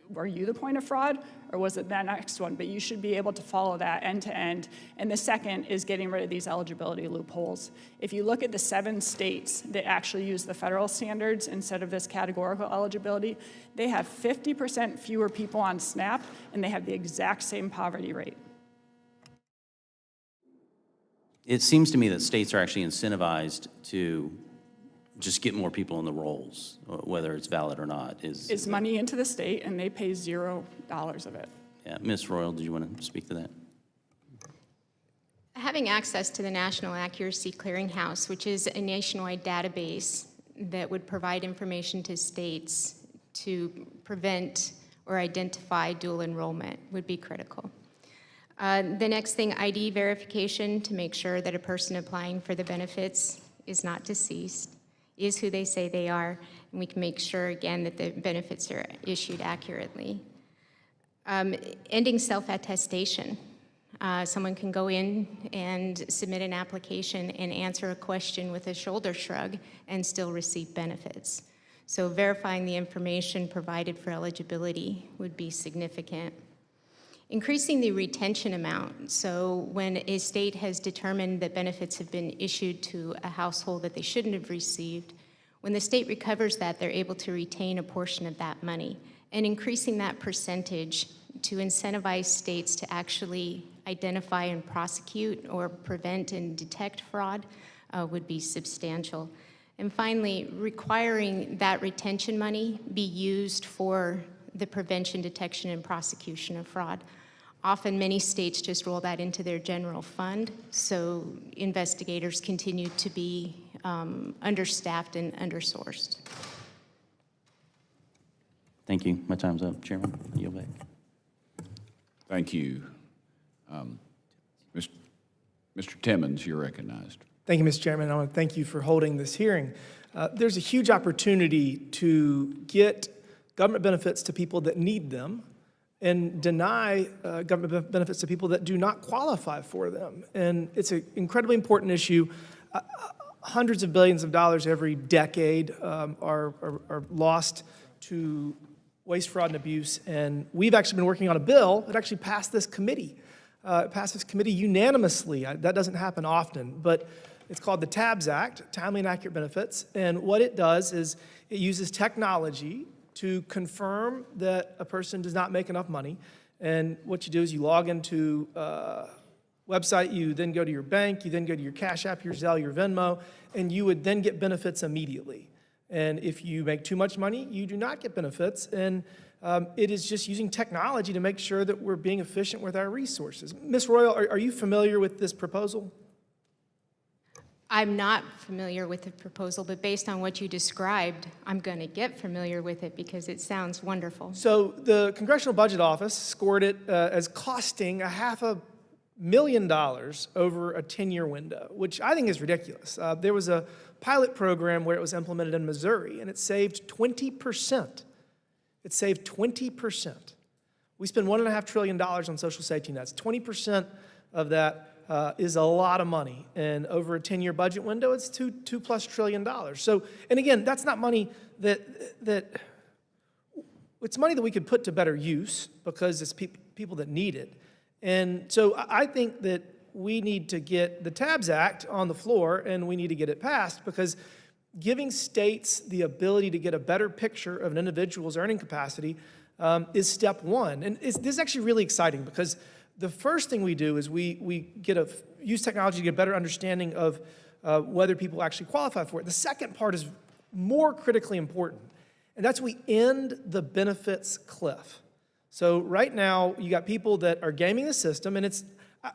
E: were you the point of fraud, or was it that next one? But you should be able to follow that end to end. And the second is getting rid of these eligibility loopholes. If you look at the 7 states that actually use the federal standards instead of this categorical eligibility, they have 50% fewer people on SNAP, and they have the exact same poverty rate.
H: It seems to me that states are actually incentivized to just get more people in the rolls, whether it's valid or not.
E: It's money into the state, and they pay $0 of it.
H: Yeah, Ms. Royal, did you want to speak to that?
D: Having access to the National Accuracy Clearinghouse, which is a nationwide database that would provide information to states to prevent or identify dual enrollment, would be critical. The next thing, ID verification to make sure that a person applying for the benefits is not deceased, is who they say they are, and we can make sure, again, that the benefits are issued accurately. Ending self-attestation. Someone can go in and submit an application and answer a question with a shoulder shrug and still receive benefits. So verifying the information provided for eligibility would be significant. Increasing the retention amount. So when a state has determined that benefits have been issued to a household that they shouldn't have received, when the state recovers that, they're able to retain a portion of that money. And increasing that percentage to incentivize states to actually identify and prosecute or prevent and detect fraud would be substantial. And finally, requiring that retention money be used for the prevention, detection, and prosecution of fraud. Often, many states just roll that into their general fund, so investigators continue to be understaffed and undersourced.
H: Thank you. My time's up, Chairman. I yield back.
A: Thank you. Mr. Timmons, you're recognized.
I: Thank you, Mr. Chairman. I want to thank you for holding this hearing. There's a huge opportunity to get government benefits to people that need them and deny government benefits to people that do not qualify for them. And it's an incredibly important issue. Hundreds of billions of dollars every decade are lost to waste, fraud, and abuse. And we've actually been working on a bill that actually passed this committee. It passed this committee unanimously. That doesn't happen often, but it's called the TABS Act, Timely and Accurate Benefits. And what it does is it uses technology to confirm that a person does not make enough money. And what you do is you log into website, you then go to your bank, you then go to your Cash App, your Zelle, your Venmo, and you would then get benefits immediately. And if you make too much money, you do not get benefits. And it is just using technology to make sure that we're being efficient with our resources. Ms. Royal, are you familiar with this proposal?
D: I'm not familiar with the proposal, but based on what you described, I'm going to get familiar with it because it sounds wonderful.
I: So the Congressional Budget Office scored it as costing $500,000 over a 10-year window, which I think is ridiculous. There was a pilot program where it was implemented in Missouri, and it saved 20%. It saved 20%. We spend $1.5 trillion on social safety nets. 20% of that is a lot of money. And over a 10-year budget window, it's $2+ trillion. So, and again, that's not money it's money that we could put to better use because it's people that need it. And so I think that we need to get the TABS Act on the floor and we need to get it passed because giving states the ability to get a better picture of an individual's earning capacity is step one. And this is actually really exciting because the first thing we do is we use technology to get a better understanding of whether people actually qualify for it. The second part is more critically important, and that's we end the benefits cliff. So right now, you got people that are gaming the system, and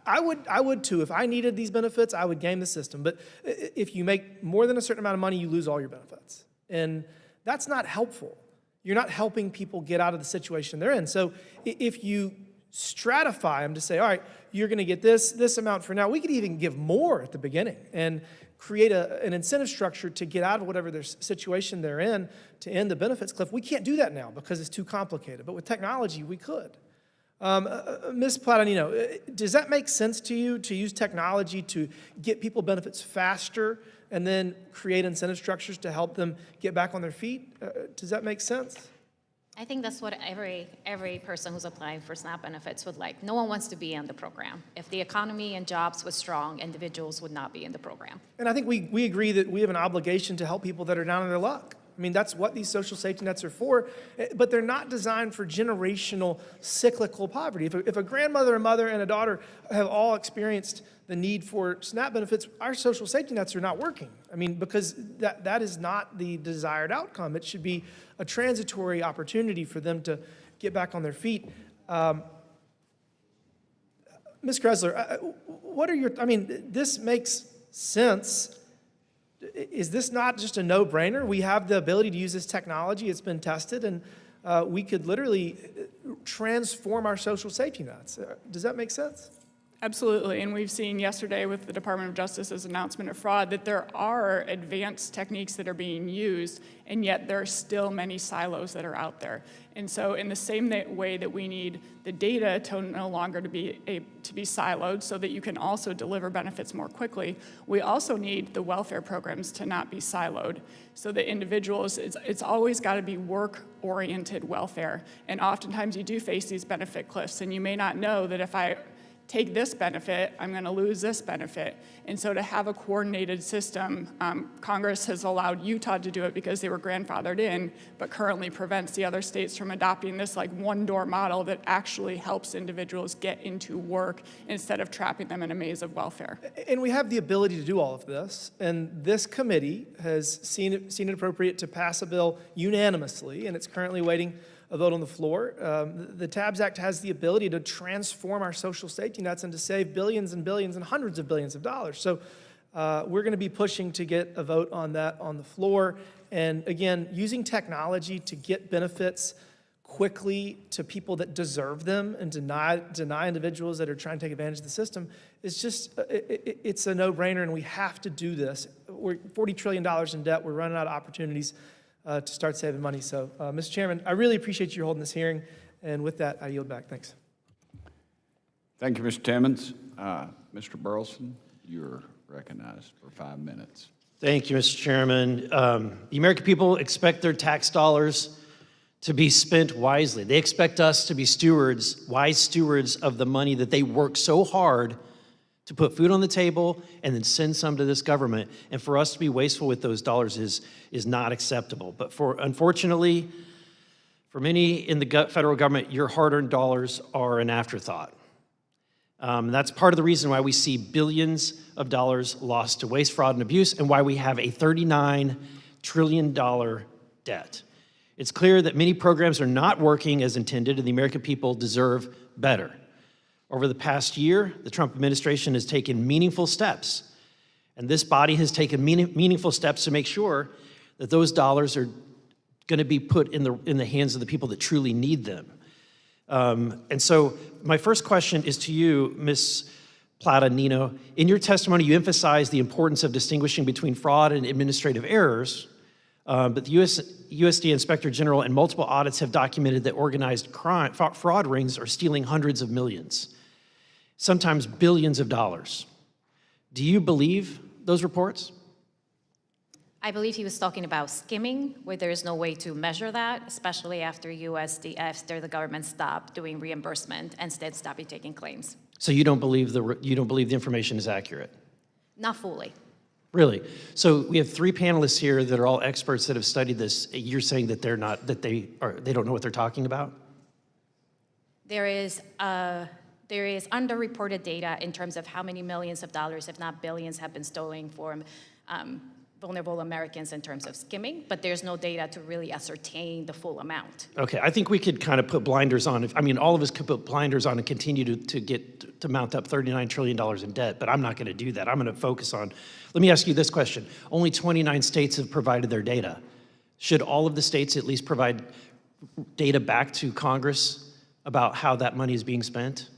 I: I would too. If I needed these benefits, I would game the system. But if you make more than a certain amount of money, you lose all your benefits. And that's not helpful. You're not helping people get out of the situation they're in. So if you stratify them to say, all right, you're going to get this amount for now. We could even give more at the beginning and create an incentive structure to get out of whatever their situation they're in to end the benefits cliff. We can't do that now because it's too complicated. But with technology, we could. Ms. Plata-Nino, does that make sense to you to use technology to get people benefits faster and then create incentive structures to help them get back on their feet? Does that make sense?
F: I think that's what every person who's applying for SNAP benefits would like. No one wants to be in the program. If the economy and jobs was strong, individuals would not be in the program.
I: And I think we agree that we have an obligation to help people that are down on their luck. I mean, that's what these social safety nets are for, but they're not designed for generational cyclical poverty. If a grandmother, a mother, and a daughter have all experienced the need for SNAP benefits, our social safety nets are not working. I mean, because that is not the desired outcome. It should be a transitory opportunity for them to get back on their feet. Ms. Gresler, this makes sense. Is this not just a no-brainer? We have the ability to use this technology. It's been tested, and we could literally transform our social safety nets. Does that make sense?
E: Absolutely, and we've seen yesterday with the Department of Justice's announcement of fraud that there are advanced techniques that are being used, and yet there are still many silos that are out there. And so in the same way that we need the data to no longer to be siloed so that you can also deliver benefits more quickly, we also need the welfare programs to not be siloed so that individuals, it's always got to be work-oriented welfare. And oftentimes you do face these benefit cliffs, and you may not know that if I take this benefit, I'm going to lose this benefit. And so to have a coordinated system, Congress has allowed Utah to do it because they were grandfathered in, but currently prevents the other states from adopting this like one-door model that actually helps individuals get into work instead of trapping them in a maze of welfare.
I: And we have the ability to do all of this, and this committee has seen it appropriate to pass a bill unanimously, and it's currently waiting a vote on the floor. The TABS Act has the ability to transform our social safety nets and to save billions and billions and hundreds of billions of dollars. So we're going to be pushing to get a vote on that on the floor. And again, using technology to get benefits quickly to people that deserve them and deny individuals that are trying to take advantage of the system is just, it's a no-brainer, and we have to do this. We're $40 trillion in debt. We're running out of opportunities to start saving money. So, Mr. Chairman, I really appreciate you holding this hearing, and with that, I yield back. Thanks.
A: Thank you, Mr. Timmons. Mr. Burleson, you're recognized for 5 minutes.
J: Thank you, Mr. Chairman. The American people expect their tax dollars to be spent wisely. They expect us to be stewards, wise stewards of the money that they work so hard to put food on the table and then send some to this government. And for us to be wasteful with those dollars is not acceptable. But unfortunately, for many in the federal government, your hard-earned dollars are an afterthought. That's part of the reason why we see billions of dollars lost to waste, fraud, and abuse, and why we have a $39 trillion debt. It's clear that many programs are not working as intended, and the American people deserve better. Over the past year, the Trump administration has taken meaningful steps, and this body has taken meaningful steps to make sure that those dollars are going to be put in the hands of the people that truly need them. And so my first question is to you, Ms. Plata-Nino. In your testimony, you emphasize the importance of distinguishing between fraud and administrative errors, but the USDA Inspector General and multiple audits have documented that organized crime, fraud rings are stealing hundreds of millions, sometimes billions of dollars. Do you believe those reports?
F: I believe he was talking about skimming, where there is no way to measure that, especially after the government stopped doing reimbursement and instead stopped taking claims.
J: So you don't believe the information is accurate?
F: Not fully.
J: Really? So we have 3 panelists here that are all experts that have studied this. You're saying that they don't know what they're talking about?
F: There is underreported data in terms of how many millions of dollars, if not billions, have been stolen from vulnerable Americans in terms of skimming, but there's no data to really ascertain the full amount.
J: Okay, I think we could kind of put blinders on. I mean, all of us could put blinders on and continue to mount up $39 trillion in debt, but I'm not going to do that. I'm going to focus on, let me ask you this question. Only 29 states have provided their data. Should all of the states at least provide data back to Congress about how that money is being spent?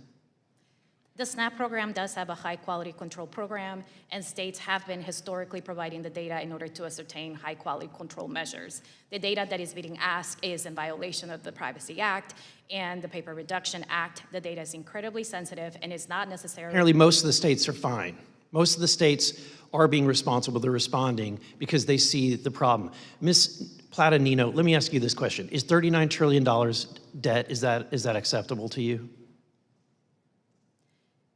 F: The SNAP program does have a high-quality control program, and states have been historically providing the data in order to ascertain high-quality control measures. The data that is being asked is in violation of the Privacy Act and the Paper Reduction Act. The data is incredibly sensitive and is not necessarily—
J: Apparently, most of the states are fine. Most of the states are being responsible. They're responding because they see the problem. Ms. Plata-Nino, let me ask you this question. Is $39 trillion debt, is that acceptable to you?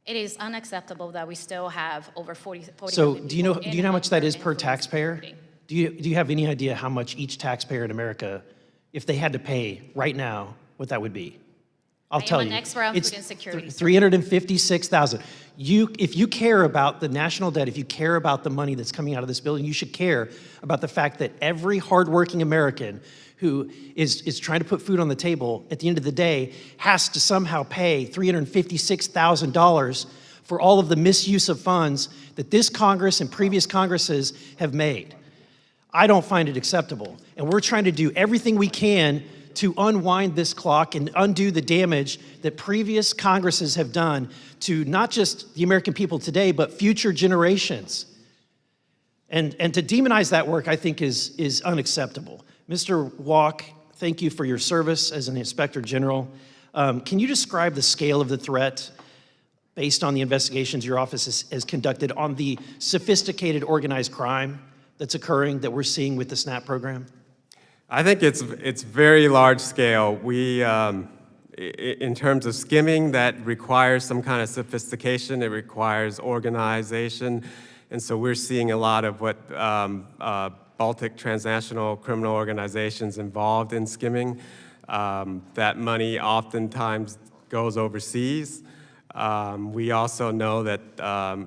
F: It is unacceptable that we still have over 40
J: So
F: million
J: do you know how much that is per
F: influence
J: taxpayer?
F: voting.
J: Do you have any idea how much each taxpayer in America, if they had to pay right now, what that would be? I'll tell you.
F: I am an expert on
J: It's
F: food insecurity.
J: $356,000. If you care about the national debt, if you care about the money that's coming out of this building, you should care about the fact that every hardworking American who is trying to put food on the table at the end of the day has to somehow pay $356,000 for all of the misuse of funds that this Congress and previous Congresses have made. I don't find it acceptable. And we're trying to do everything we can to unwind this clock and undo the damage that previous Congresses have done to not just the American people today, but future generations. And to demonize that work, I think, is unacceptable. Mr. Walk, thank you for your service as an Inspector General. Can you describe the scale of the threat based on the investigations your office has conducted on the sophisticated organized crime that's occurring that we're seeing with the SNAP program?
C: I think it's very large scale. We, in terms of skimming, that requires some kind of sophistication. It requires organization. And so we're seeing a lot of what Baltic transnational criminal organizations involved in skimming. That money oftentimes goes overseas. We also know that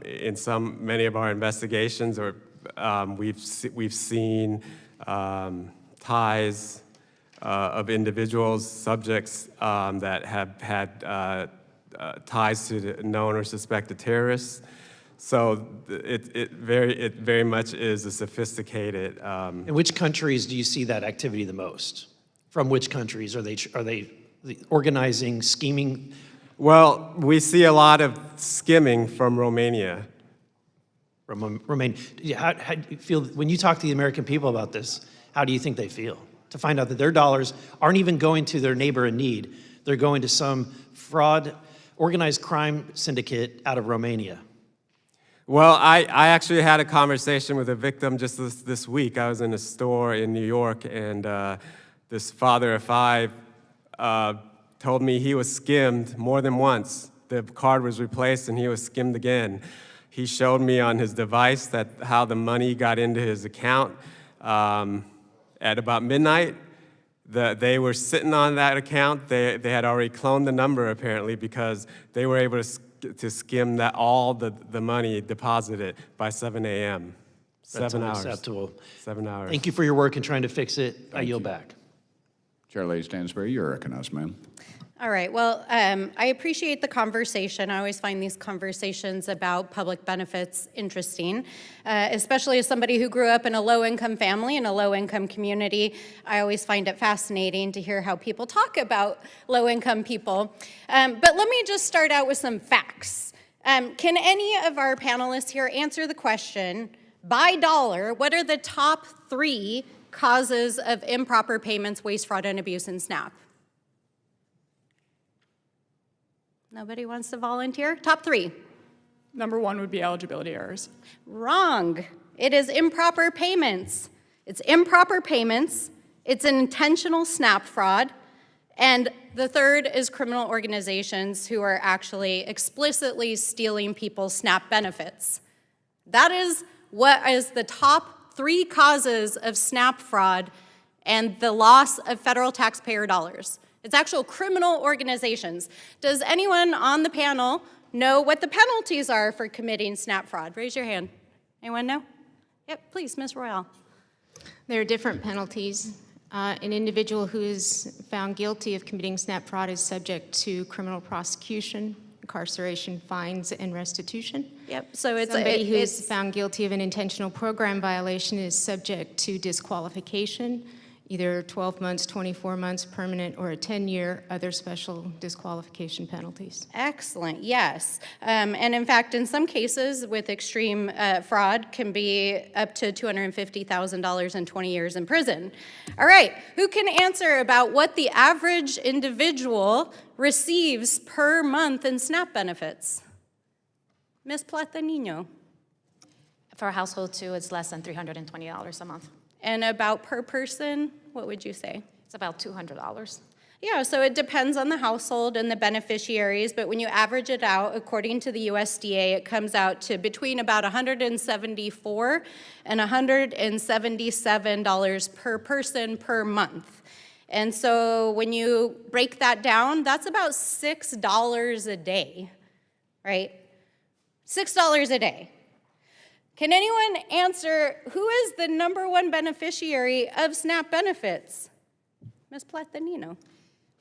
C: in many of our investigations, we've seen ties of individuals, subjects that have had ties to known or suspected terrorists. So it very much is a sophisticated.
J: In which countries do you see that activity the most? From which countries? Are they organizing, scheming?
C: Well, we see a lot of skimming from Romania.
J: From Romania. How do you feel, when you talk to the American people about this, how do you think they feel? To find out that their dollars aren't even going to their neighbor in need, they're going to some fraud, organized crime syndicate out of Romania.
C: Well, I actually had a conversation with a victim just this week. I was in a store in New York, and this father of five told me he was skimmed more than once. The card was replaced, and he was skimmed again. He showed me on his device how the money got into his account at about midnight. They were sitting on that account. They had already cloned the number, apparently, because they were able to skim all the money deposited by 7 a.m.
J: That's
C: 7 hours.
J: unacceptable.
C: 7 hours.
J: Thank you for your work in trying to fix it. I yield back.
A: Chair Lady Stansbury, you're recognized, ma'am.
B: All right, well, I appreciate the conversation. I always find these conversations about public benefits interesting, especially as somebody who grew up in a low-income family, in a low-income community. I always find it fascinating to hear how people talk about low-income people. But let me just start out with some facts. Can any of our panelists here answer the question, by dollar, what are the top 3 causes of improper payments, waste, fraud, and abuse in SNAP? Nobody wants to volunteer? Top 3.
E: Number 1 would be eligibility errors.
B: Wrong. It is improper payments. It's improper payments. It's an intentional SNAP fraud. And the 3rd is criminal organizations who are actually explicitly stealing people's SNAP benefits. That is what is the top 3 causes of SNAP fraud and the loss of federal taxpayer dollars. It's actual criminal organizations. Does anyone on the panel know what the penalties are for committing SNAP fraud? Raise your hand. Anyone know? Yep, please, Ms. Royale.
D: There are different penalties. An individual who is found guilty of committing SNAP fraud is subject to criminal prosecution, incarceration, fines, and restitution.
B: Yep, so it's
D: Somebody who is found guilty of an intentional program violation is subject to disqualification, either 12 months, 24 months, permanent, or a 10-year, other special disqualification penalties.
B: Excellent, yes. And in fact, in some cases with extreme fraud can be up to $250,000 and 20 years in prison. All right, who can answer about what the average individual receives per month in SNAP benefits? Ms. Plata-Nino.
F: For a household too, it's less than $320 a month.
B: And about per person, what would you say?
F: It's about $200.
B: Yeah, so it depends on the household and the beneficiaries, but when you average it out, according to the USDA, it comes out to between about $174 and $177 per person per month. And so when you break that down, that's about $6 a day, right? $6 a day. Can anyone answer who is the #1 beneficiary of SNAP benefits? Ms. Plata-Nino.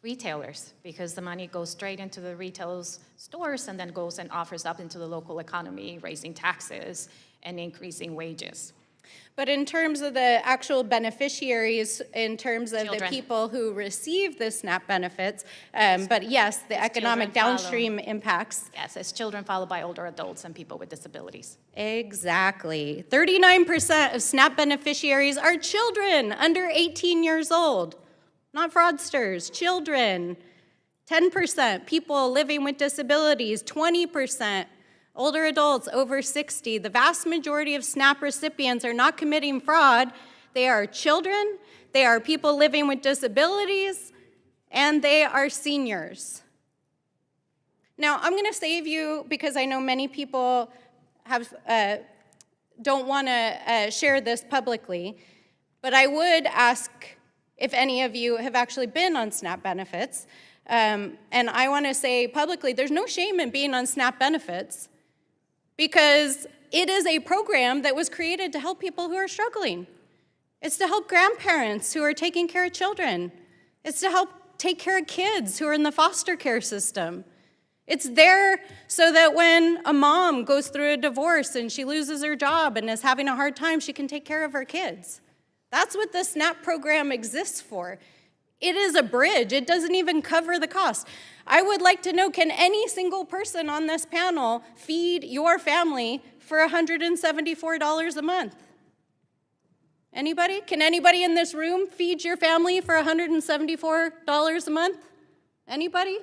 F: Retailers, because the money goes straight into the retailers' stores and then goes and offers up into the local economy, raising taxes and increasing wages.
B: But in terms of the actual beneficiaries, in terms of the people who receive the SNAP benefits, but yes, the economic downstream impacts.
F: Yes, it's children followed by older adults and people with disabilities.
B: Exactly. 39% of SNAP beneficiaries are children under 18 years old, not fraudsters, children. 10% people living with disabilities, 20% older adults over 60. The vast majority of SNAP recipients are not committing fraud. They are children, they are people living with disabilities, and they are seniors. Now, I'm going to save you because I know many people don't want to share this publicly, but I would ask if any of you have actually been on SNAP benefits. And I want to say publicly, there's no shame in being on SNAP benefits, because it is a program that was created to help people who are struggling. It's to help grandparents who are taking care of children. It's to help take care of kids who are in the foster care system. It's there so that when a mom goes through a divorce and she loses her job and is having a hard time, she can take care of her kids. That's what the SNAP program exists for. It is a bridge. It doesn't even cover the cost. I would like to know, can any single person on this panel feed your family for $174 a month? Anybody? Can anybody in this room feed your family for $174 a month? Anybody?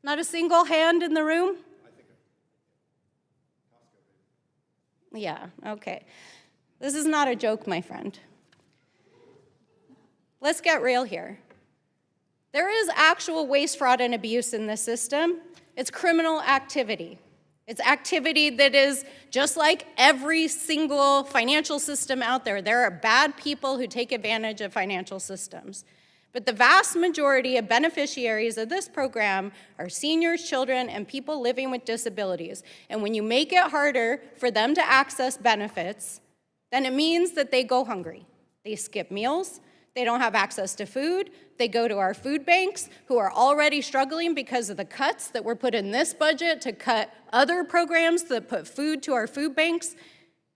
B: Not a single hand in the room? Yeah, okay. This is not a joke, my friend. Let's get real here. There is actual waste, fraud, and abuse in this system. It's criminal activity. It's activity that is just like every single financial system out there. There are bad people who take advantage of financial systems. But the vast majority of beneficiaries of this program are seniors, children, and people living with disabilities. And when you make it harder for them to access benefits, then it means that they go hungry. They skip meals. They don't have access to food. They go to our food banks, who are already struggling because of the cuts that were put in this budget to cut other programs that put food to our food banks.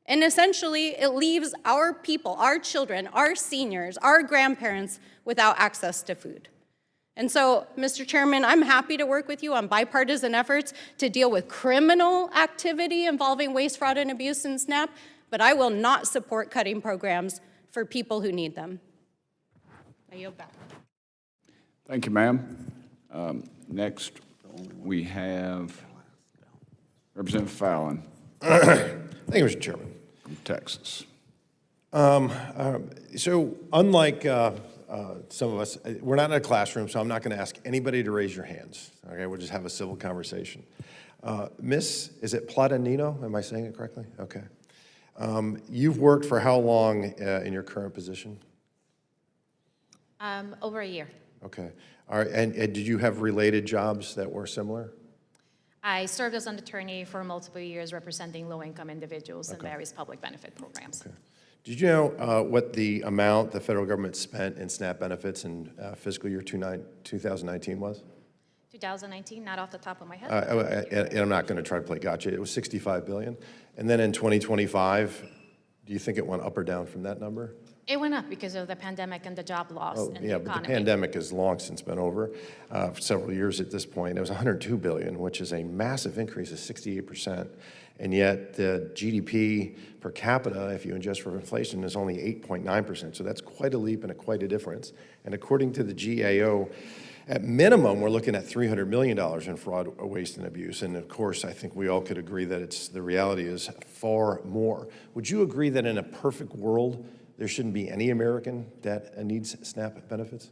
B: And essentially, it leaves our people, our children, our seniors, our grandparents without access to food. And so, Mr. Chairman, I'm happy to work with you on bipartisan efforts to deal with criminal activity involving waste, fraud, and abuse in SNAP, but I will not support cutting programs for people who need them. I yield back.
A: Thank you, ma'am. Next, we have Representative Fallon
K: Thank you, Mr. Chairman.
A: from Texas.
K: So unlike some of us, we're not in a classroom, so I'm not going to ask anybody to raise your hands. Okay, we'll just have a civil conversation. Miss, is it Plata-Nino? Am I saying it correctly? Okay. You've worked for how long in your current position?
F: Over a year.
K: Okay. All right. And did you have related jobs that were similar?
F: I served as an attorney for multiple years representing low-income individuals in various public benefit programs.
K: Okay. Did you know what the amount the federal government spent in SNAP benefits in fiscal year 2019 was?
F: 2019, not off the top of my head.
K: And I'm not going to try to play gotcha. It was $65 billion. And then in 2025, do you think it went up or down from that number?
F: It went up because of the pandemic and the job loss
K: Oh,
F: and the
K: yeah,
F: economy.
K: but the pandemic has long since been over for several years at this point. It was $102 billion, which is a massive increase of 68%. And yet the GDP per capita, if you adjust for inflation, is only 8.9%. So that's quite a leap and quite a difference. And according to the GAO, at minimum, we're looking at $300 million in fraud, waste, and abuse. And of course, I think we all could agree that the reality is far more. Would you agree that in a perfect world, there shouldn't be any American that needs SNAP benefits?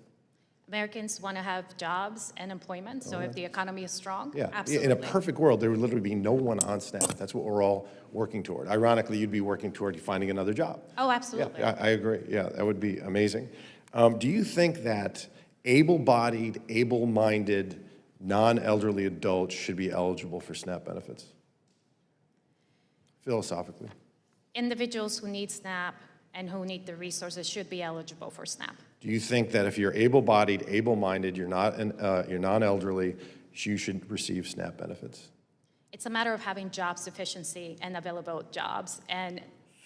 F: Americans want to have jobs and employment, so if the economy is strong,
K: Yeah,
F: absolutely.
K: in a perfect world, there would literally be no one on SNAP. That's what we're all working toward. Ironically, you'd be working toward finding another job.
F: Oh, absolutely.
K: Yeah, I agree. Yeah, that would be amazing. Do you think that able-bodied, able-minded, non-elderly adults should be eligible for SNAP benefits? Philosophically.
F: Individuals who need SNAP and who need the resources should be eligible for SNAP.
K: Do you think that if you're able-bodied, able-minded, you're non-elderly, you should receive SNAP benefits?
F: It's a matter of having job sufficiency and available jobs. And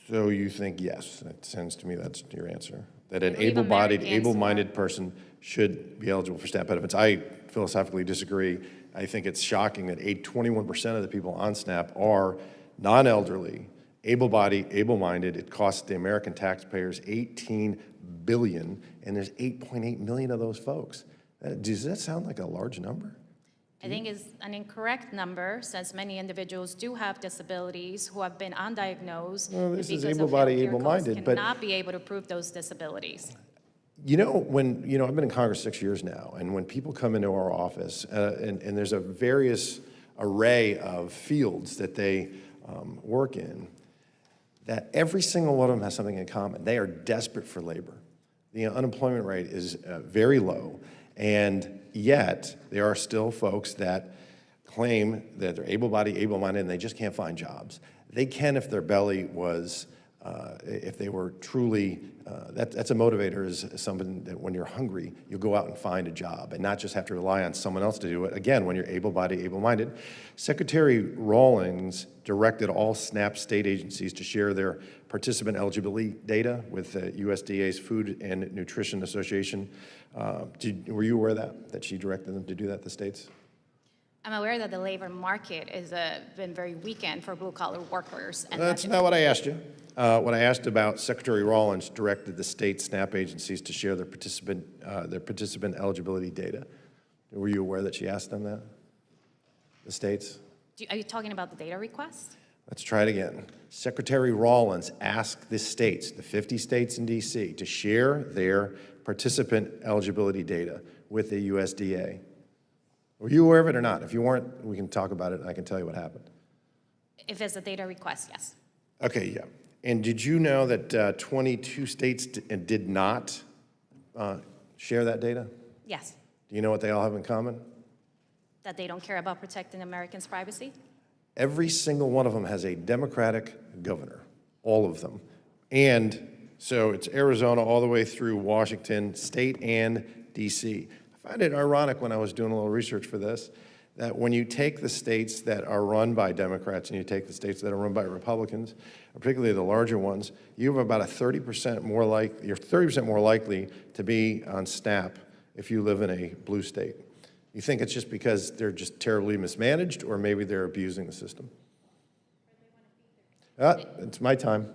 K: So you think yes? It sounds to me that's your answer. That an
F: believe
K: able-bodied,
F: Americans
K: able-minded person should be eligible for SNAP benefits. I philosophically disagree. I think it's shocking that 21% of the people on SNAP are non-elderly, able-bodied, able-minded. It costs the American taxpayers $18 billion, and there's 8.8 million of those folks. Does that sound like a large number?
F: I think it's an incorrect number, since many individuals do have disabilities who have been undiagnosed.
K: Well, this is
F: because of
K: able-bodied,
F: healthcare
K: able-minded,
F: costs
K: but-
F: cannot be able to prove those disabilities.
K: You know, I've been in Congress 6 years now, and when people come into our office, and there's a various array of fields that they work in, that every single one of them has something in common. They are desperate for labor. The unemployment rate is very low, and yet there are still folks that claim that they're able-bodied, able-minded, and they just can't find jobs. They can if their belly was if they were truly, that's a motivator, is something that when you're hungry, you'll go out and find a job and not just have to rely on someone else to do it. Again, when you're able-bodied, able-minded. Secretary Rawlings directed all SNAP state agencies to share their participant eligibility data with the USDA's Food and Nutrition Association. Were you aware of that she directed them to do that, the states?
F: I'm aware that the labor market has been very weakened for blue-collar workers. And
K: That's not what I asked you. What I asked about, Secretary Rawlings directed the state SNAP agencies to share their participant eligibility data. Were you aware that she asked them that? The states?
F: Are you talking about the data request?
K: Let's try it again. Secretary Rawlings asked the states, the 50 states in D.C., to share their participant eligibility data with the USDA. Were you aware of it or not? If you weren't, we can talk about it and I can tell you what happened.
F: If it's a data request, yes.
K: Okay, yeah. And did you know that 22 states did not share that data?
F: Yes.
K: Do you know what they all have in common?
F: That they don't care about protecting Americans' privacy?
K: Every single one of them has a Democratic governor, all of them. And so it's Arizona all the way through Washington, state and D.C. I find it ironic when I was doing a little research for this, that when you take the states that are run by Democrats and you take the states that are run by Republicans, particularly the larger ones, you have about a 30% more you're 30% more likely to be on SNAP if you live in a blue state. You think it's just because they're just terribly mismanaged, or maybe they're abusing the system? It's my time.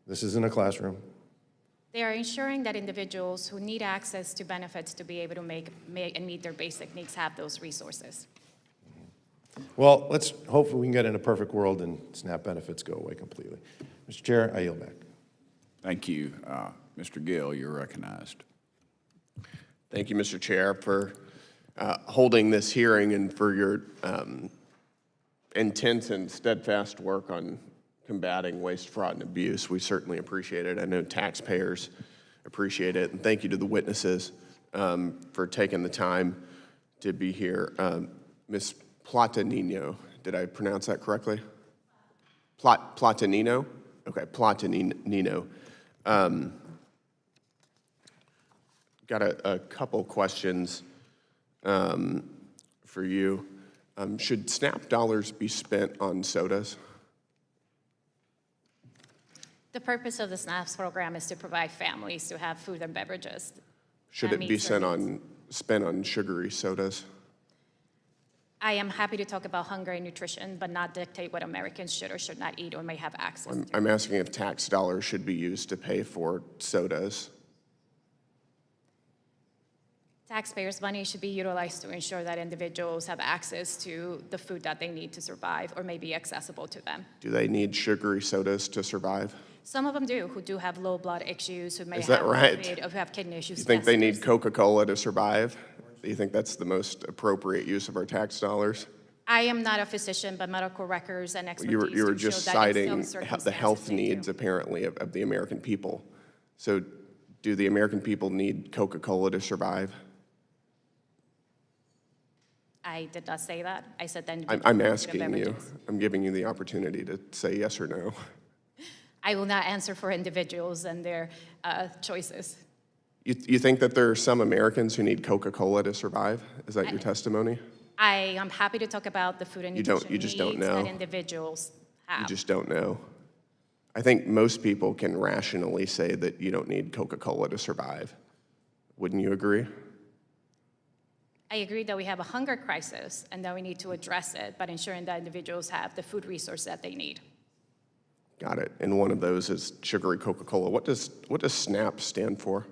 K: This isn't a classroom.
F: They are ensuring that individuals who need access to benefits to be able to make and meet their basic needs have those resources.
K: Well, hopefully we can get in a perfect world and SNAP benefits go away completely. Mr. Chair, I yield back.
A: Thank you. Mr. Gill, you're recognized.
L: Thank you, Mr. Chair, for holding this hearing and for your intense and steadfast work on combating waste, fraud, and abuse. We certainly appreciate it. I know taxpayers appreciate it. And thank you to the witnesses for taking the time to be here. Ms. Plata-Nino, did I pronounce that correctly? Plata-Nino? Okay, Plata-Nino. Got a couple questions for you. Should SNAP dollars be spent on sodas?
F: The purpose of the SNAPS program is to provide families to have food and beverages.
L: Should it be spent on sugary sodas?
F: I am happy to talk about hunger and nutrition, but not dictate what Americans should or should not eat or may have access to.
L: I'm asking if tax dollars should be used to pay for sodas.
F: Taxpayers' money should be utilized to ensure that individuals have access to the food that they need to survive or may be accessible to them.
L: Do they need sugary sodas to survive?
F: Some of them do, who do have low blood issues, who may
L: Is that
F: have
L: right?
F: COVID, or who have kidney issues.
L: You think they
F: Yes,
L: need
F: there's-
L: Coca-Cola to survive? Do you think that's the most appropriate use of our tax dollars?
F: I am not a physician, but medical records and expertise
L: You were
F: do
L: just
F: show that in
L: citing
F: some
L: the
F: circumstances
L: health
F: they
L: needs,
F: do.
L: apparently, of the American people. So do the American people need Coca-Cola to survive?
F: I did not say that. I said that.
L: I'm asking you. I'm giving you the opportunity to say yes or no.
F: I will not answer for individuals and their choices.
L: You think that there are some Americans who need Coca-Cola to survive? Is that your testimony?
F: I am happy to talk about the food and nutrition
L: You just don't
F: needs
L: know.
F: that individuals have.
L: You just don't know. I think most people can rationally say that you don't need Coca-Cola to survive. Wouldn't you agree?
F: I agree that we have a hunger crisis and that we need to address it by ensuring that individuals have the food resource that they need.
L: Got it. And one of those is sugary Coca-Cola. What does SNAP stand for?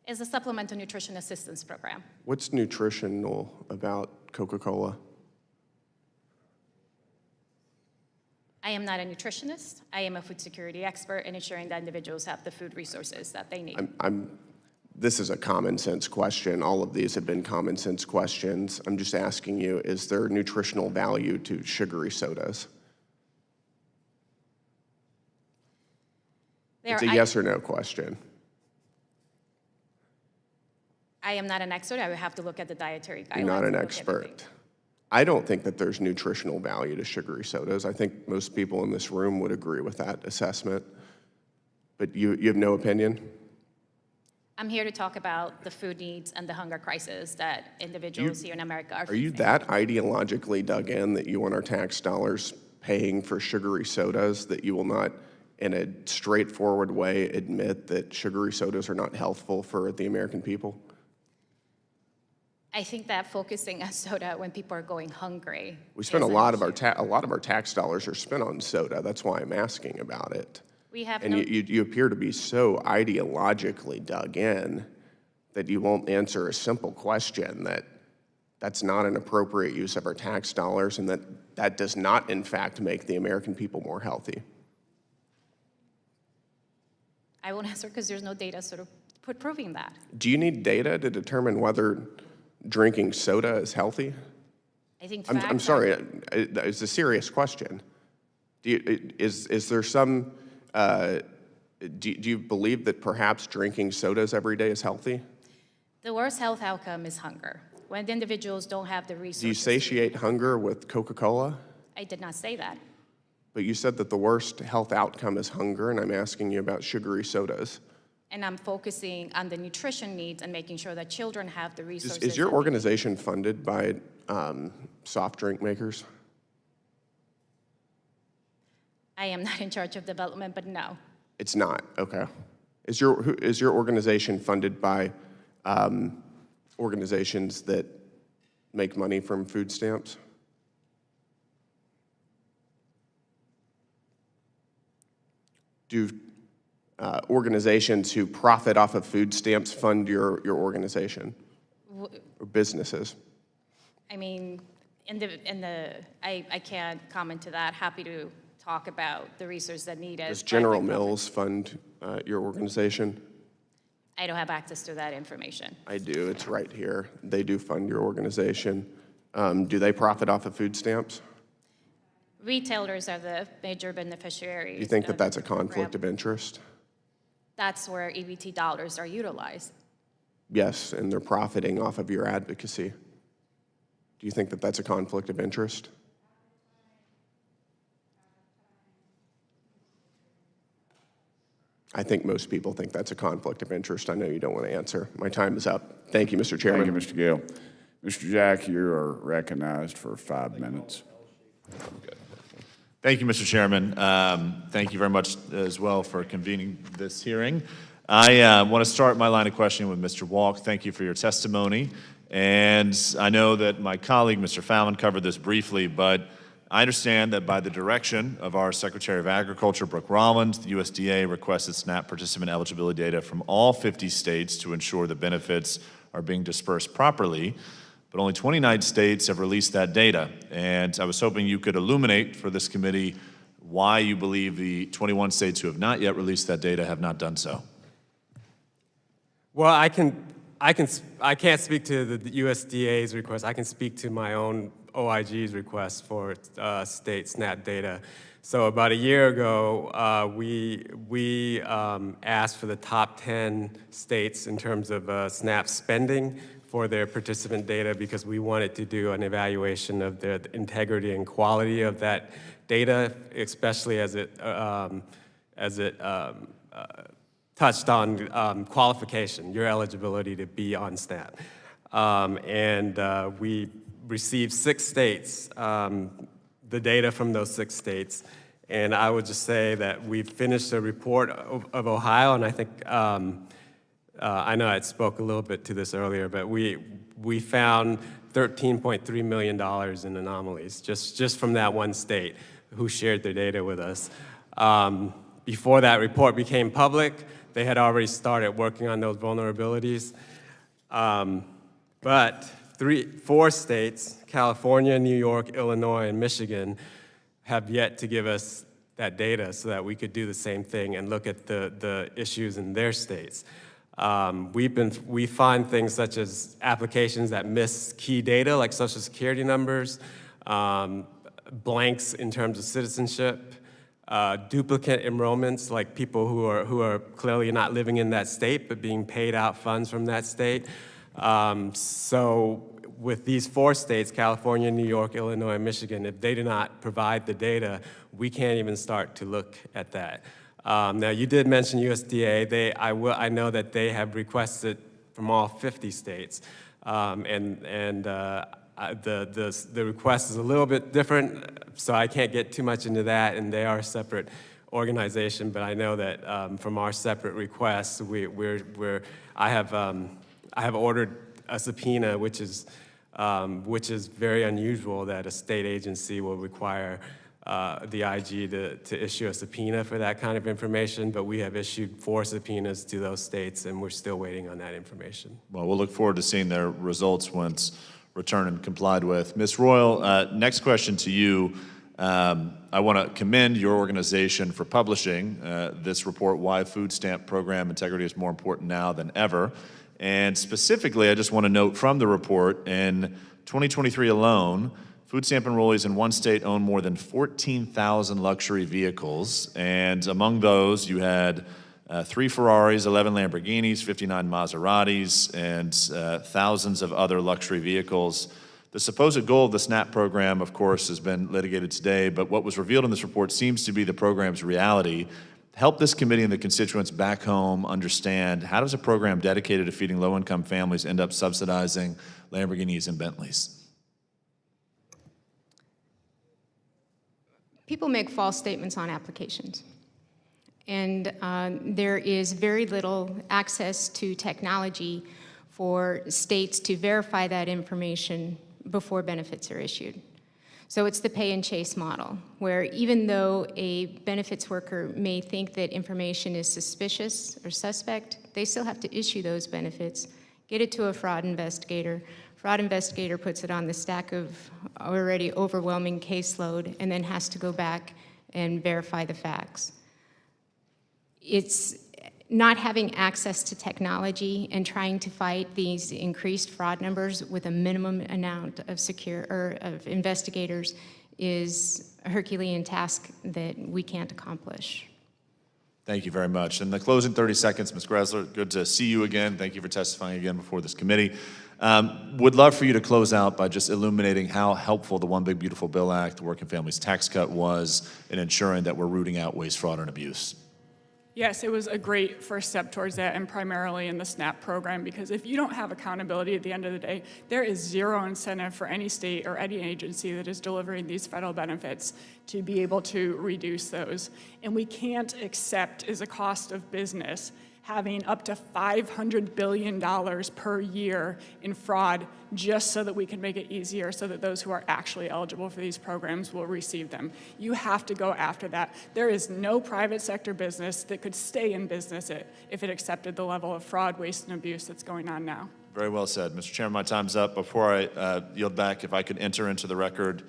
F: It's a supplemental nutrition assistance program.
L: What's nutritional about Coca-Cola?
F: I am not a nutritionist. I am a food security expert in ensuring that individuals have the food resources that they need.
L: This is a common sense question. All of these have been common sense questions. I'm just asking you, is there nutritional value to sugary sodas? It's a yes or no question.
F: I am not an expert. I would have to look at the dietary guidelines.
L: You're not an
F: and look at everything.
L: expert. I don't think that there's nutritional value to sugary sodas. I think most people in this room would agree with that assessment. But you have no opinion?
F: I'm here to talk about the food needs and the hunger crisis that individuals here in America are
L: Are you
F: facing.
L: that ideologically dug in that you want our tax dollars paying for sugary sodas, that you will not, in a straightforward way, admit that sugary sodas are not healthful for the American people?
F: I think that focusing on soda when people are going hungry.
L: We spend
F: is
L: a
F: an
L: lot of
F: issue.
L: our tax dollars are spent on soda. That's why I'm asking about it.
F: We have
L: And
F: no,
L: you appear to be so ideologically dug in that you won't answer a simple question that that's not an appropriate use of our tax dollars and that does not, in fact, make the American people more healthy.
F: I won't answer because there's no data sort of proving that.
L: Do you need data to determine whether drinking soda is healthy?
F: I think
L: I'm
F: facts
L: sorry,
F: are-
L: it's a serious question. Is there some, do you believe that perhaps drinking sodas every day is healthy?
F: The worst health outcome is hunger. When the individuals don't have the resources.
L: Do you satiate hunger with Coca-Cola?
F: I did not say that.
L: But you said that the worst health outcome is hunger, and I'm asking you about sugary sodas.
F: And I'm focusing on the nutrition needs and making sure that children have the resources.
L: Is your
F: that they need.
L: organization funded by soft drink makers?
F: I am not in charge of development, but no.
L: It's not, okay. Is your organization funded by organizations that make money from food stamps? Do organizations who profit off of food stamps fund your organization or businesses?
F: I mean, I can't comment to that. Happy to talk about the resources that need it.
L: Does General Mills fund your organization?
F: I don't have access to that information.
L: I do, it's right here. They do fund your organization. Do they profit off of food stamps?
F: Retailers are the major beneficiaries.
L: Do you think that
F: of
L: that's
F: the
L: a conflict
F: program.
L: of interest?
F: That's where EBT dollars are utilized.
L: Yes, and they're profiting off of your advocacy. Do you think that that's a conflict of interest? I think most people think that's a conflict of interest. I know you don't want to answer. My time is up. Thank you, Mr. Chairman.
A: Thank you, Mr. Gill. Mr. Jack, you are recognized for 5 minutes.
M: Thank you, Mr. Chairman. Thank you very much as well for convening this hearing. I want to start my line of questioning with Mr. Walk. Thank you for your testimony. And I know that my colleague, Mr. Fallon, covered this briefly, but I understand that by the direction of our Secretary of Agriculture, Brooke Rollins, the USDA requested SNAP participant eligibility data from all 50 states to ensure the benefits are being dispersed properly. But only 29 states have released that data. And I was hoping you could illuminate for this committee why you believe the 21 states who have not yet released that data have not done so.
C: Well, I can't speak to the USDA's request. I can speak to my own OIG's request for state SNAP data. So about a year ago, we asked for the top 10 states in terms of SNAP spending for their participant data because we wanted to do an evaluation of the integrity and quality of that data, especially as it touched on qualification, your eligibility to be on SNAP. We received 6 states, the data from those 6 states. And I would just say that we've finished a report of Ohio, and I think, I know I spoke a little bit to this earlier, but we found $13.3 million in anomalies just from that one state who shared their data with us. Before that report became public, they had already started working on those vulnerabilities. But 4 states, California, New York, Illinois, and Michigan, have yet to give us that data so that we could do the same thing and look at the issues in their states. We find things such as applications that miss key data like Social Security numbers, blanks in terms of citizenship, duplicate enrollments, like people who are clearly not living in that state but being paid out funds from that state. So with these 4 states, California, New York, Illinois, and Michigan, if they do not provide the data, we can't even start to look at that. Now, you did mention USDA. I know that they have requested from all 50 states, the request is a little bit different, so I can't get too much into that, and they are a separate organization, but I know that from our separate requests, I have ordered a subpoena, which is very unusual that a state agency will require the IG to issue a subpoena for that kind of information, but we have issued 4 subpoenas to those states, and we're still waiting on that information.
M: Well, we'll look forward to seeing their results once returned and complied with. Ms. Royal, next question to you. I want to commend your organization for publishing this report, Why Food Stamp Program Integrity is More Important Now Than Ever. And specifically, I just want to note from the report, in 2023 alone, food stamp enrollees in one state own more than 14,000 luxury vehicles. And among those, you had 3 Ferraris, 11 Lamborghinis, 59 Maseratis, and thousands of other luxury vehicles. The supposed goal of the SNAP program, of course, has been litigated today, but what was revealed in this report seems to be the program's reality. Help this committee and the constituents back home understand, how does a program dedicated to feeding low-income families end up subsidizing Lamborghinis and Bentleys?
D: People make false statements on applications. And there is very little access to technology for states to verify that information before benefits are issued. So it's the pay and chase model, where even though a benefits worker may think that information is suspicious or suspect, they still have to issue those benefits, get it to a fraud investigator. Fraud investigator puts it on the stack of already overwhelming caseload and then has to go back and verify the facts. It's not having access to technology and trying to fight these increased fraud numbers with a minimum amount of investigators is a Herculean task that we can't accomplish.
M: Thank you very much. In the closing 30 seconds, Ms. Gresler, good to see you again. Thank you for testifying again before this committee. Would love for you to close out by just illuminating how helpful the One Big Beautiful Bill Act, the Working Families Tax Cut, was in ensuring that we're rooting out waste, fraud, and abuse.
E: Yes, it was a great first step towards that, and primarily in the SNAP program, because if you don't have accountability at the end of the day, there is zero incentive for any state or any agency that is delivering these federal benefits to be able to reduce those. And we can't accept, as a cost of business, having up to $500 billion per year in fraud just so that we can make it easier so that those who are actually eligible for these programs will receive them. You have to go after that. There is no private sector business that could stay in business if it accepted the level of fraud, waste, and abuse that's going on now.
M: Very well said. Mr. Chairman, my time's up. Before I yield back, if I could enter into the record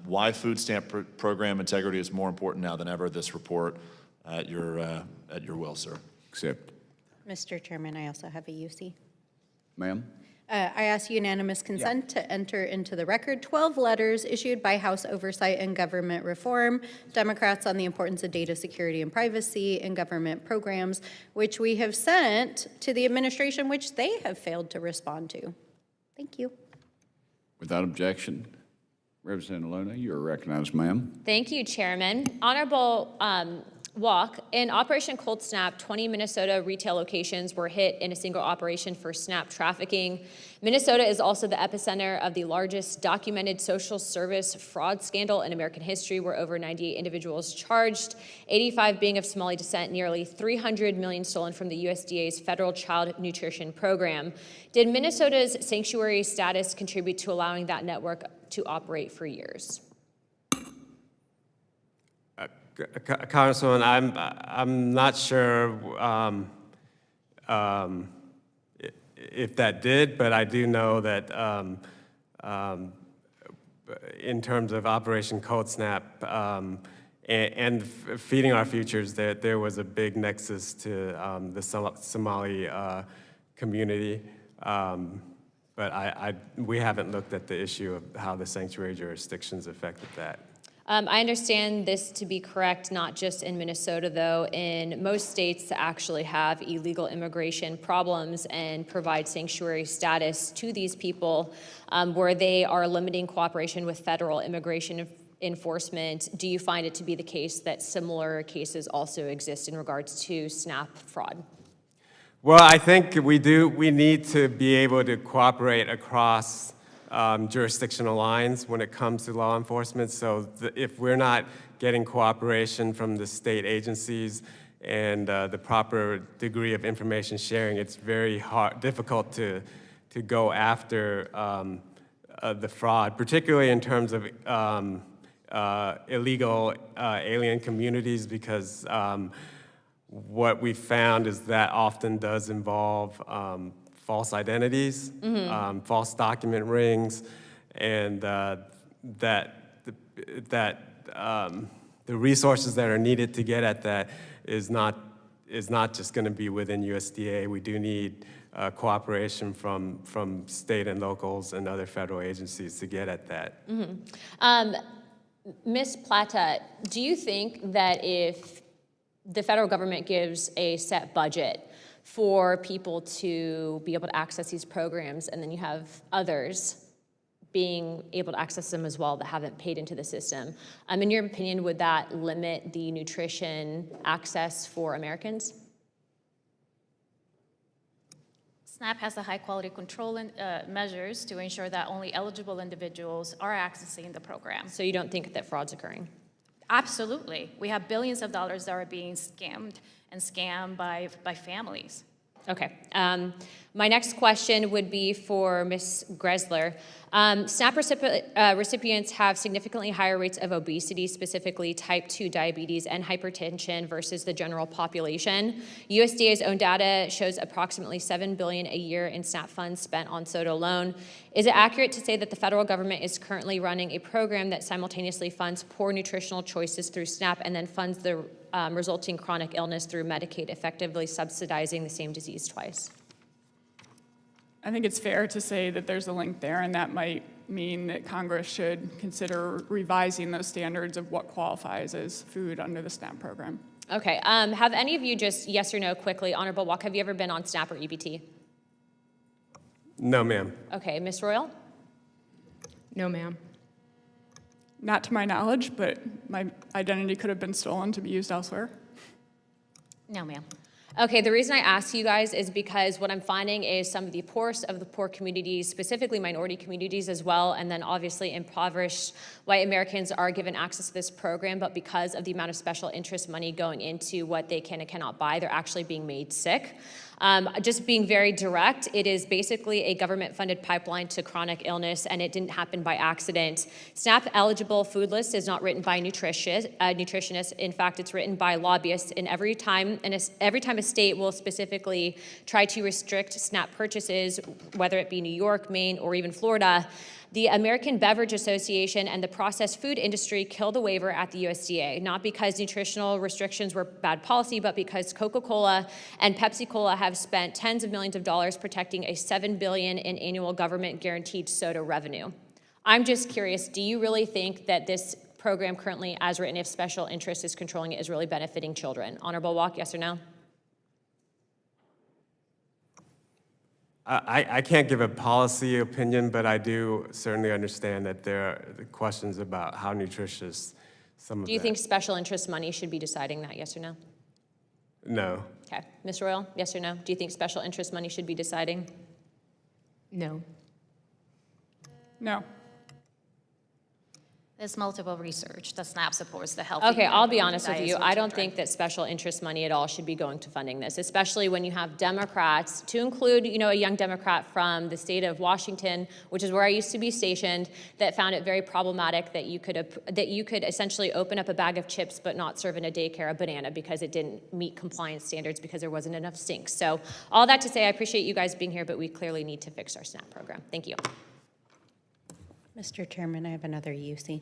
M: why food stamp program integrity is more important now than ever, this report at your will, sir.
A: Accept.
B: Mr. Chairman, I also have a UC.
A: Ma'am?
B: I ask unanimous consent to enter into the record 12 letters issued by House Oversight and Government Reform, Democrats, on the importance of data security and privacy in government programs, which we have sent to the administration, which they have failed to respond to. Thank you.
A: Without objection, Representative Luna, you are recognized, ma'am.
N: Thank you, Chairman. Honorable Walk, in Operation Cold Snap, 20 Minnesota retail locations were hit in a single operation for SNAP trafficking. Minnesota is also the epicenter of the largest documented social service fraud scandal in American history, where over 98 individuals charged, 85 being of Somali descent, nearly $300 million stolen from the USDA's federal child nutrition program. Did Minnesota's sanctuary status contribute to allowing that network to operate for years?
C: Congresswoman, I'm not sure if that did, but I do know that in terms of Operation Cold Snap and feeding our futures, that there was a big nexus to the Somali community. But we haven't looked at the issue of how the sanctuary jurisdictions affected that.
N: I understand this to be correct, not just in Minnesota, though. In most states that actually have illegal immigration problems and provide sanctuary status to these people, where they are limiting cooperation with federal immigration enforcement, do you find it to be the case that similar cases also exist in regards to SNAP fraud?
C: Well, I think we need to be able to cooperate across jurisdictional lines when it comes to law enforcement. So if we're not getting cooperation from the state agencies and the proper degree of information sharing, it's very difficult to go after the fraud, particularly in terms of illegal alien communities, because what we found is that often does involve false identities, false document rings, and that the resources that are needed to get at that is not just going to be within USDA. We do need cooperation from state and locals and other federal agencies to get at that.
N: Ms. Plata, do you think that if the federal government gives a set budget for people to be able to access these programs, and then you have others being able to access them as well that haven't paid into the system, in your opinion, would that limit the nutrition access for Americans?
F: SNAP has the high-quality control measures to ensure that only eligible individuals are accessing the program.
N: So you don't think that fraud's occurring?
F: Absolutely. We have billions of dollars that are being scammed by families.
N: Okay. My next question would be for Ms. Gresler. SNAP recipients have significantly higher rates of obesity, specifically type 2 diabetes and hypertension versus the general population. USDA's own data shows approximately $7 billion a year in SNAP funds spent on soda alone. Is it accurate to say that the federal government is currently running a program that simultaneously funds poor nutritional choices through SNAP and then funds the resulting chronic illness through Medicaid, effectively subsidizing the same disease twice?
E: I think it's fair to say that there's a link there, and that might mean that Congress should consider revising those standards of what qualifies as food under the SNAP program.
N: Okay. Have any of you, just yes or no quickly, Honorable Walk, have you ever been on SNAP or EBT?
C: No, ma'am.
N: Okay. Ms. Royal?
D: No, ma'am.
E: Not to my knowledge, but my identity could have been stolen to be used elsewhere.
F: No, ma'am.
N: Okay, the reason I ask you guys is because what I'm finding is some of the poorest of the poor communities, specifically minority communities as well, and then obviously impoverished white Americans are given access to this program, but because of the amount of special interest money going into what they can and cannot buy, they're actually being made sick. Just being very direct, it is basically a government-funded pipeline to chronic illness, and it didn't happen by accident. SNAP-eligible food list is not written by nutritionists. In fact, it's written by lobbyists. And every time a state will specifically try to restrict SNAP purchases, whether it be New York, Maine, or even Florida, the American Beverage Association and the processed food industry killed the waiver at the USDA, not because nutritional restrictions were bad policy, but because Coca-Cola and Pepsi-Cola have spent tens of millions of dollars protecting a $7 billion in annual government-guaranteed soda revenue. I'm just curious, do you really think that this program currently, as written, if special interest is controlling it, is really benefiting children? Honorable Walk, yes or no?
C: I can't give a policy opinion, but I do certainly understand that there are questions about how nutritious some of
N: Do you
C: that.
N: think special interest money should be deciding that, yes or no?
C: No.
N: Okay. Ms. Royal, yes or no? Do you think special interest money should be deciding?
D: No.
E: No.
F: There's multiple research that SNAP supports the healthy.
N: Okay, I'll be honest with
F: diets
N: you.
F: for
N: I don't
F: children.
N: think that special interest money at all should be going to funding this, especially when you have Democrats, to include, a young Democrat from the state of Washington, which is where I used to be stationed, that found it very problematic that you could essentially open up a bag of chips but not serve in a daycare a banana because it didn't meet compliance standards because there wasn't enough sinks. So all that to say, I appreciate you guys being here, but we clearly need to fix our SNAP program. Thank you.
B: Mr. Chairman, I have another UC.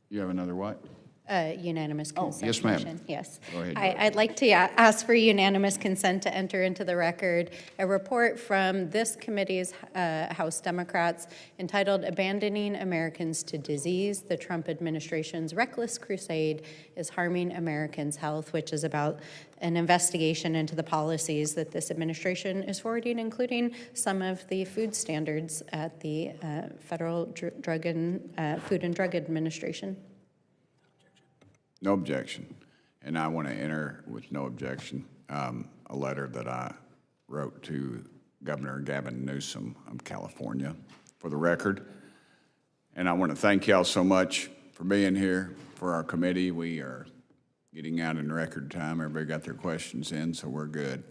A: You have another what?
B: Unanimous consent.
A: yes, ma'am.
B: motion. Yes.
A: Go ahead,
B: I'd like to ask for unanimous consent to enter into the record a report from this committee's House Democrats entitled Abandoning Americans to Disease, the Trump Administration's Reckless Crusade is Harming Americans' Health, which is about an investigation into the policies that this administration is forwarding, including some of the food standards at the Federal Food and Drug Administration.
A: No objection. And I want to enter with no objection a letter that I wrote to Governor Gavin Newsom of California for the record. And I want to thank y'all so much for being here for our committee. We are getting out in record time. Everybody got their questions in, so we're good.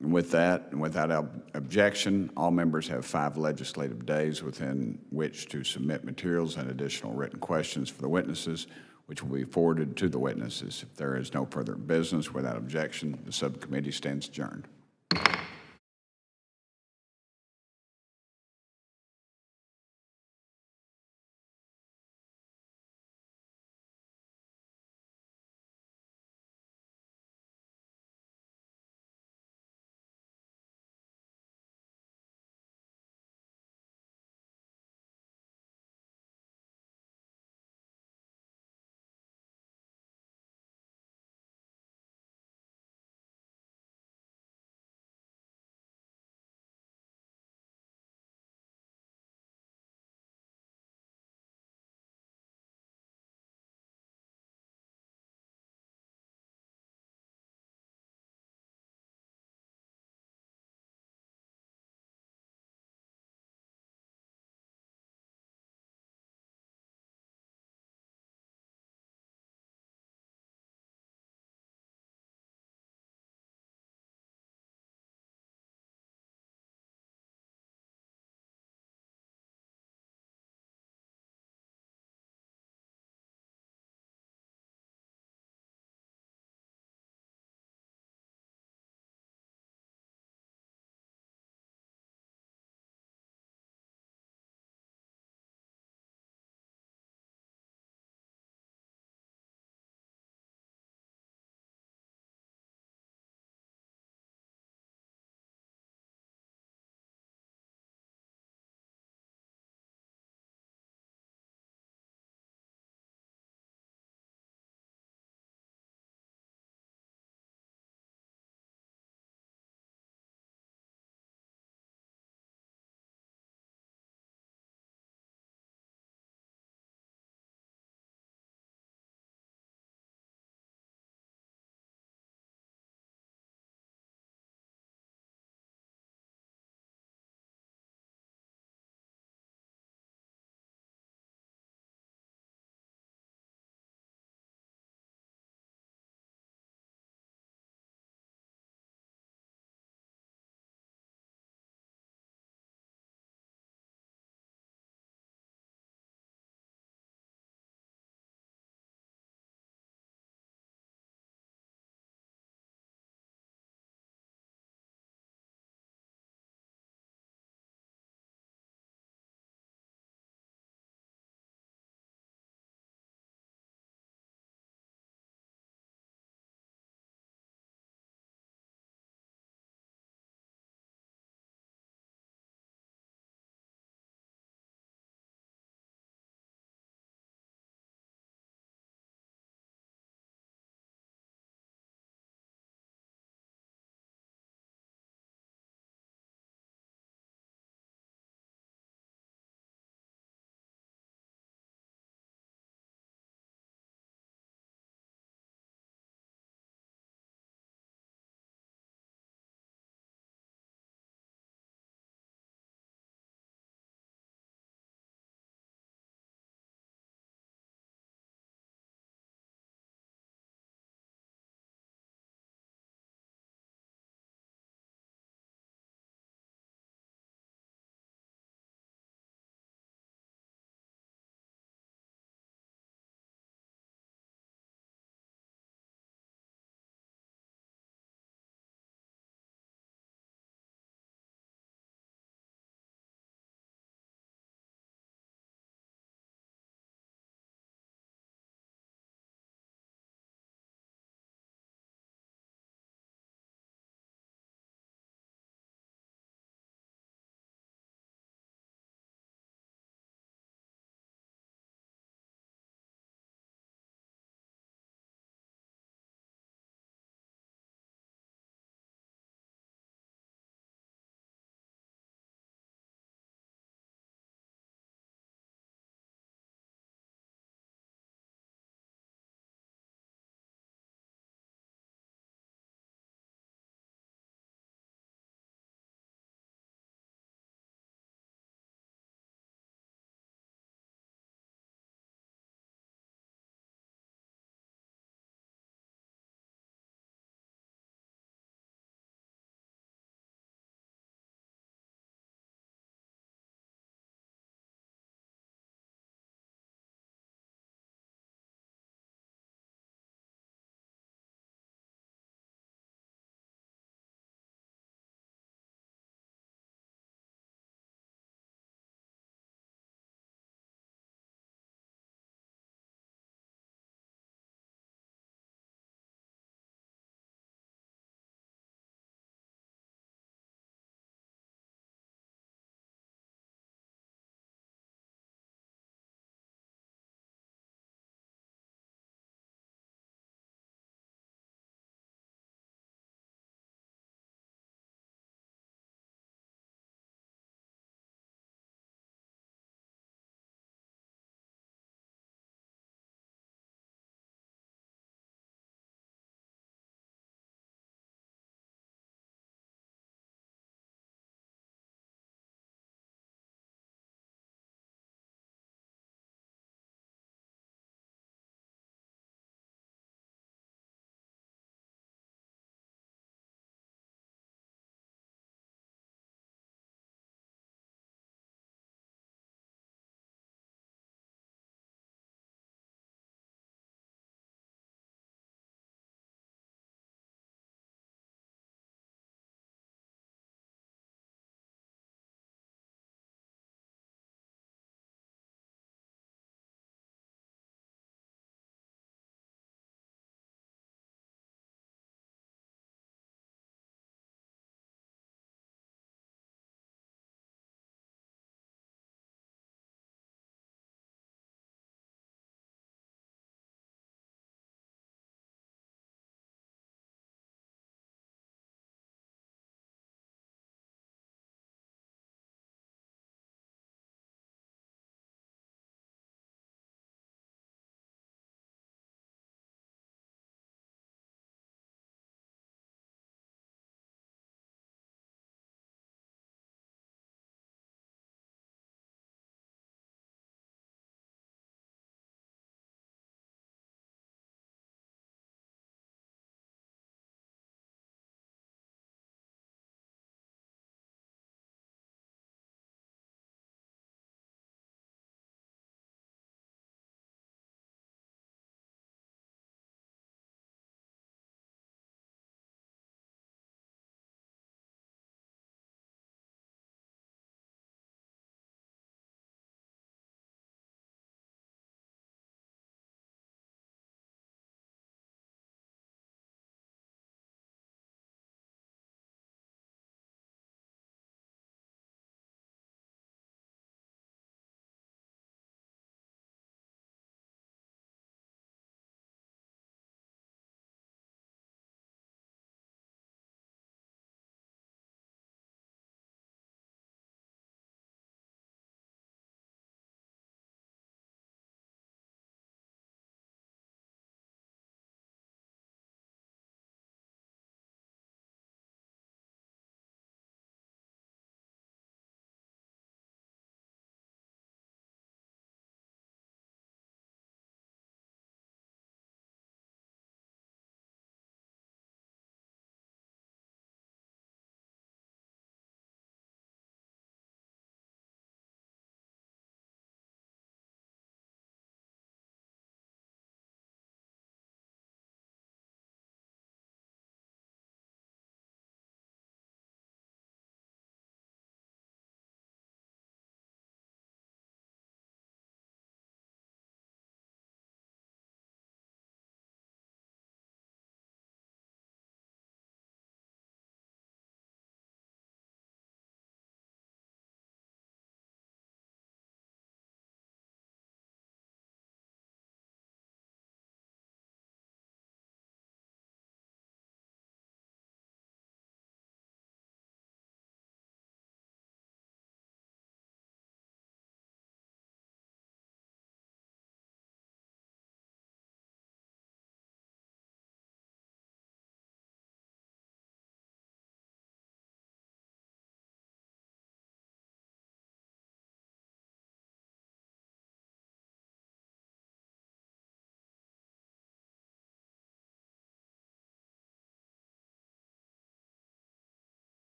A: With that, and without objection, all members have 5 legislative days within which to submit materials and additional written questions for the witnesses, which will be forwarded to the witnesses. If there is no further business without objection, the subcommittee stands adjourned.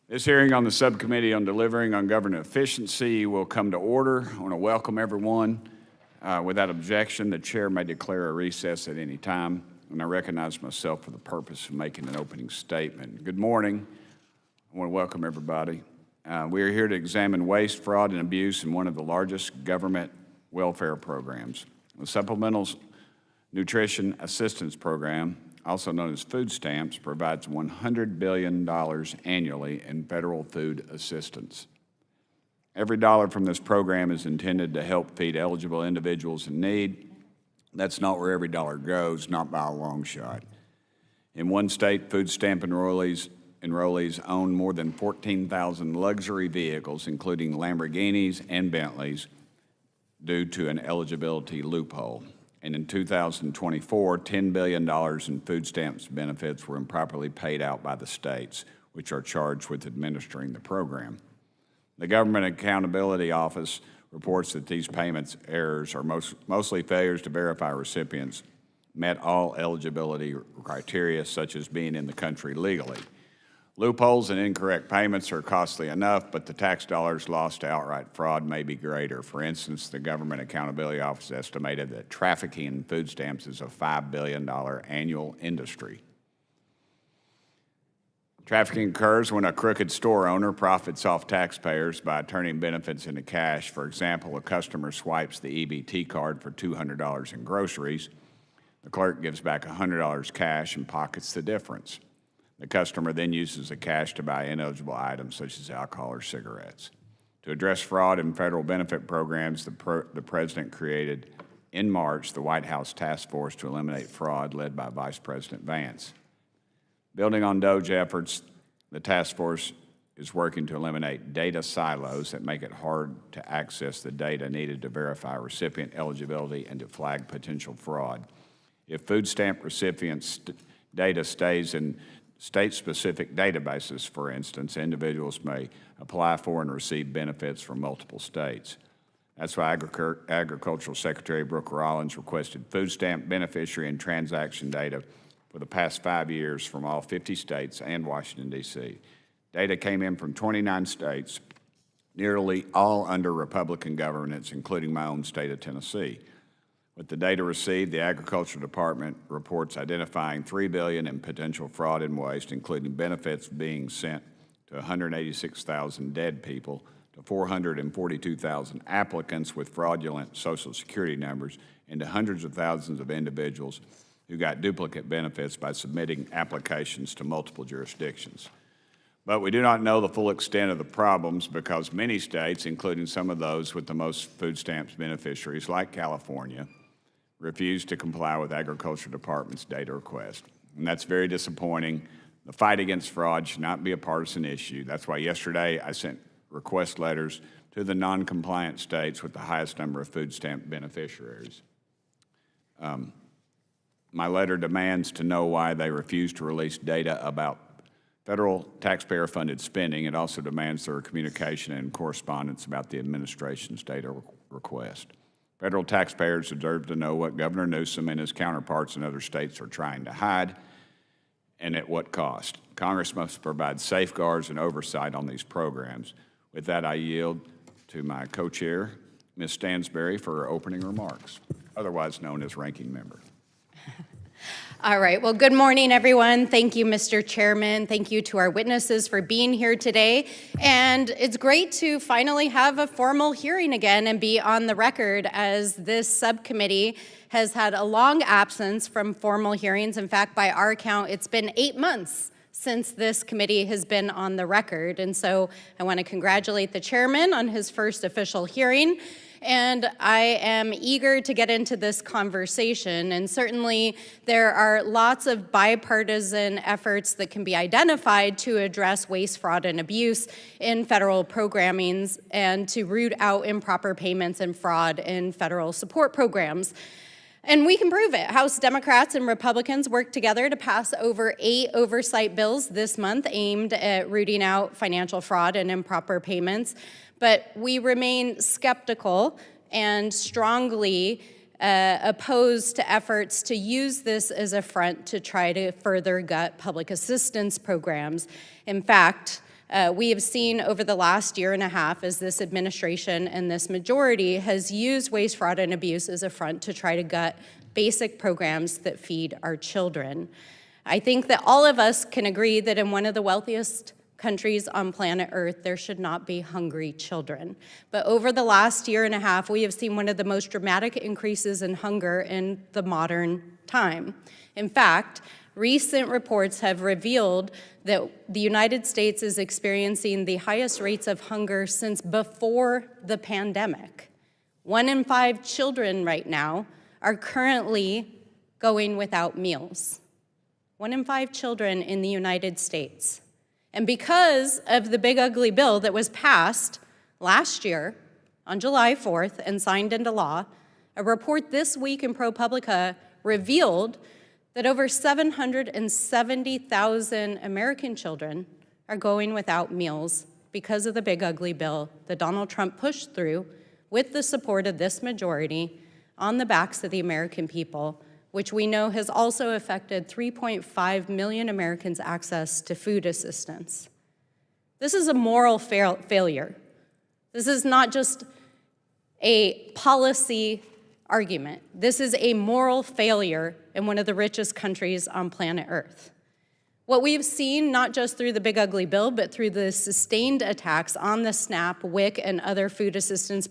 A: This hearing on the Subcommittee on Delivering on Government Efficiency will come to order. I want to welcome everyone. Without objection, the chair may declare a recess at any time, and I recognize myself for the purpose of making an opening statement. Good morning. I want to welcome everybody. We are here to examine waste, fraud, and abuse in one of the largest government welfare programs. The Supplemental Nutrition Assistance Program, also known as food stamps, provides $100 billion annually in federal food assistance. Every dollar from this program is intended to help feed eligible individuals in need. That's not where every dollar goes, not by a long shot. In one state, food stamp enrollees own more than 14,000 luxury vehicles, including Lamborghinis and Bentleys, due to an eligibility loophole. And in 2024, $10 billion in food stamps benefits were improperly paid out by the states, which are charged with administering the program. The Government Accountability Office reports that these payments errors are mostly failures to verify recipients met all eligibility criteria, such as being in the country legally. Loopholes and incorrect payments are costly enough, but the tax dollars lost to outright fraud may be greater. For instance, the Government Accountability Office estimated that trafficking in food stamps is a $5 billion annual industry. Trafficking occurs when a crooked store owner profits off taxpayers by turning benefits into cash. For example, a customer swipes the EBT card for $200 in groceries. The clerk gives back $100 cash and pockets the difference. The customer then uses the cash to buy ineligible items such as alcohol or cigarettes. To address fraud in federal benefit programs, the President created in March the White House Task Force to Eliminate Fraud, led by Vice President Vance. Building on DOGE efforts, the task force is working to eliminate data silos that make it hard to access the data needed to verify recipient eligibility and to flag potential fraud. If food stamp recipients' data stays in state-specific databases, for instance, individuals may apply for and receive benefits from multiple states. That's why Agricultural Secretary Brooke Rollins requested food stamp beneficiary and transaction data for the past 5 years from all 50 states and Washington, D.C. Data came in from 29 states, nearly all under Republican governance, including my own state of Tennessee. With the data received, the Agriculture Department reports identifying $3 billion in potential fraud and waste, including benefits being sent to 186,000 dead people, to 442,000 applicants with fraudulent Social Security numbers, and to hundreds of thousands of individuals who got duplicate benefits by submitting applications to multiple jurisdictions. But we do not know the full extent of the problems because many states, including some of those with the most food stamps beneficiaries, like California, refuse to comply with Agriculture Department's data request. And that's very disappointing. The fight against fraud should not be a partisan issue. That's why yesterday I sent request letters to the non-compliant states with the highest number of food stamp beneficiaries. My letter demands to know why they refuse to release data about federal taxpayer-funded spending. It also demands their communication and correspondence about the administration's data request. Federal taxpayers deserve to know what Governor Newsom and his counterparts in other states are trying to hide and at what cost. Congress must provide safeguards and oversight on these programs. With that, I yield to my co-chair, Ms. Stansberry, for her opening remarks, otherwise known as ranking member.
B: All right, well, good morning, everyone. Thank you, Mr. Chairman. Thank you to our witnesses for being here today. And it's great to finally have a formal hearing again and be on the record, as this subcommittee has had a long absence from formal hearings. In fact, by our count, it's been 8 months since this committee has been on the record. And so I want to congratulate the chairman on his first official hearing. And I am eager to get into this conversation. And certainly there are lots of bipartisan efforts that can be identified to address waste, fraud, and abuse in federal programmings and to root out improper payments and fraud in federal support programs. And we can prove it. House Democrats and Republicans worked together to pass over 8 oversight bills this month aimed at rooting out financial fraud and improper payments. But we remain skeptical and strongly opposed to efforts to use this as a front to try to further gut public assistance programs. In fact, We have seen over the last year and a half as this administration and this majority has used waste, fraud, and abuse as a front to try to gut basic programs that feed our children. I think that all of us can agree that in one of the wealthiest countries on planet Earth, there should not be hungry children. But over the last year and a half, we have seen one of the most dramatic increases in hunger in the modern time. In fact, recent reports have revealed that the United States is experiencing the highest rates of hunger since before the pandemic. 1 in 5 children right now are currently going without meals. 1 in 5 children in the United States. And because of the big ugly bill that was passed last year on July 4th and signed into law, a report this week in ProPublica revealed that over 770,000 American children are going without meals because of the big ugly bill that Donald Trump pushed through with the support of this majority on the backs of the American people, which we know has also affected 3.5 million Americans' access to food assistance. This is a moral failure. This is not just a policy argument. This is a moral failure in one of the richest countries on planet Earth. What we've seen, not just through the big ugly bill, but through the sustained attacks on the SNAP, WIC, and other food assistance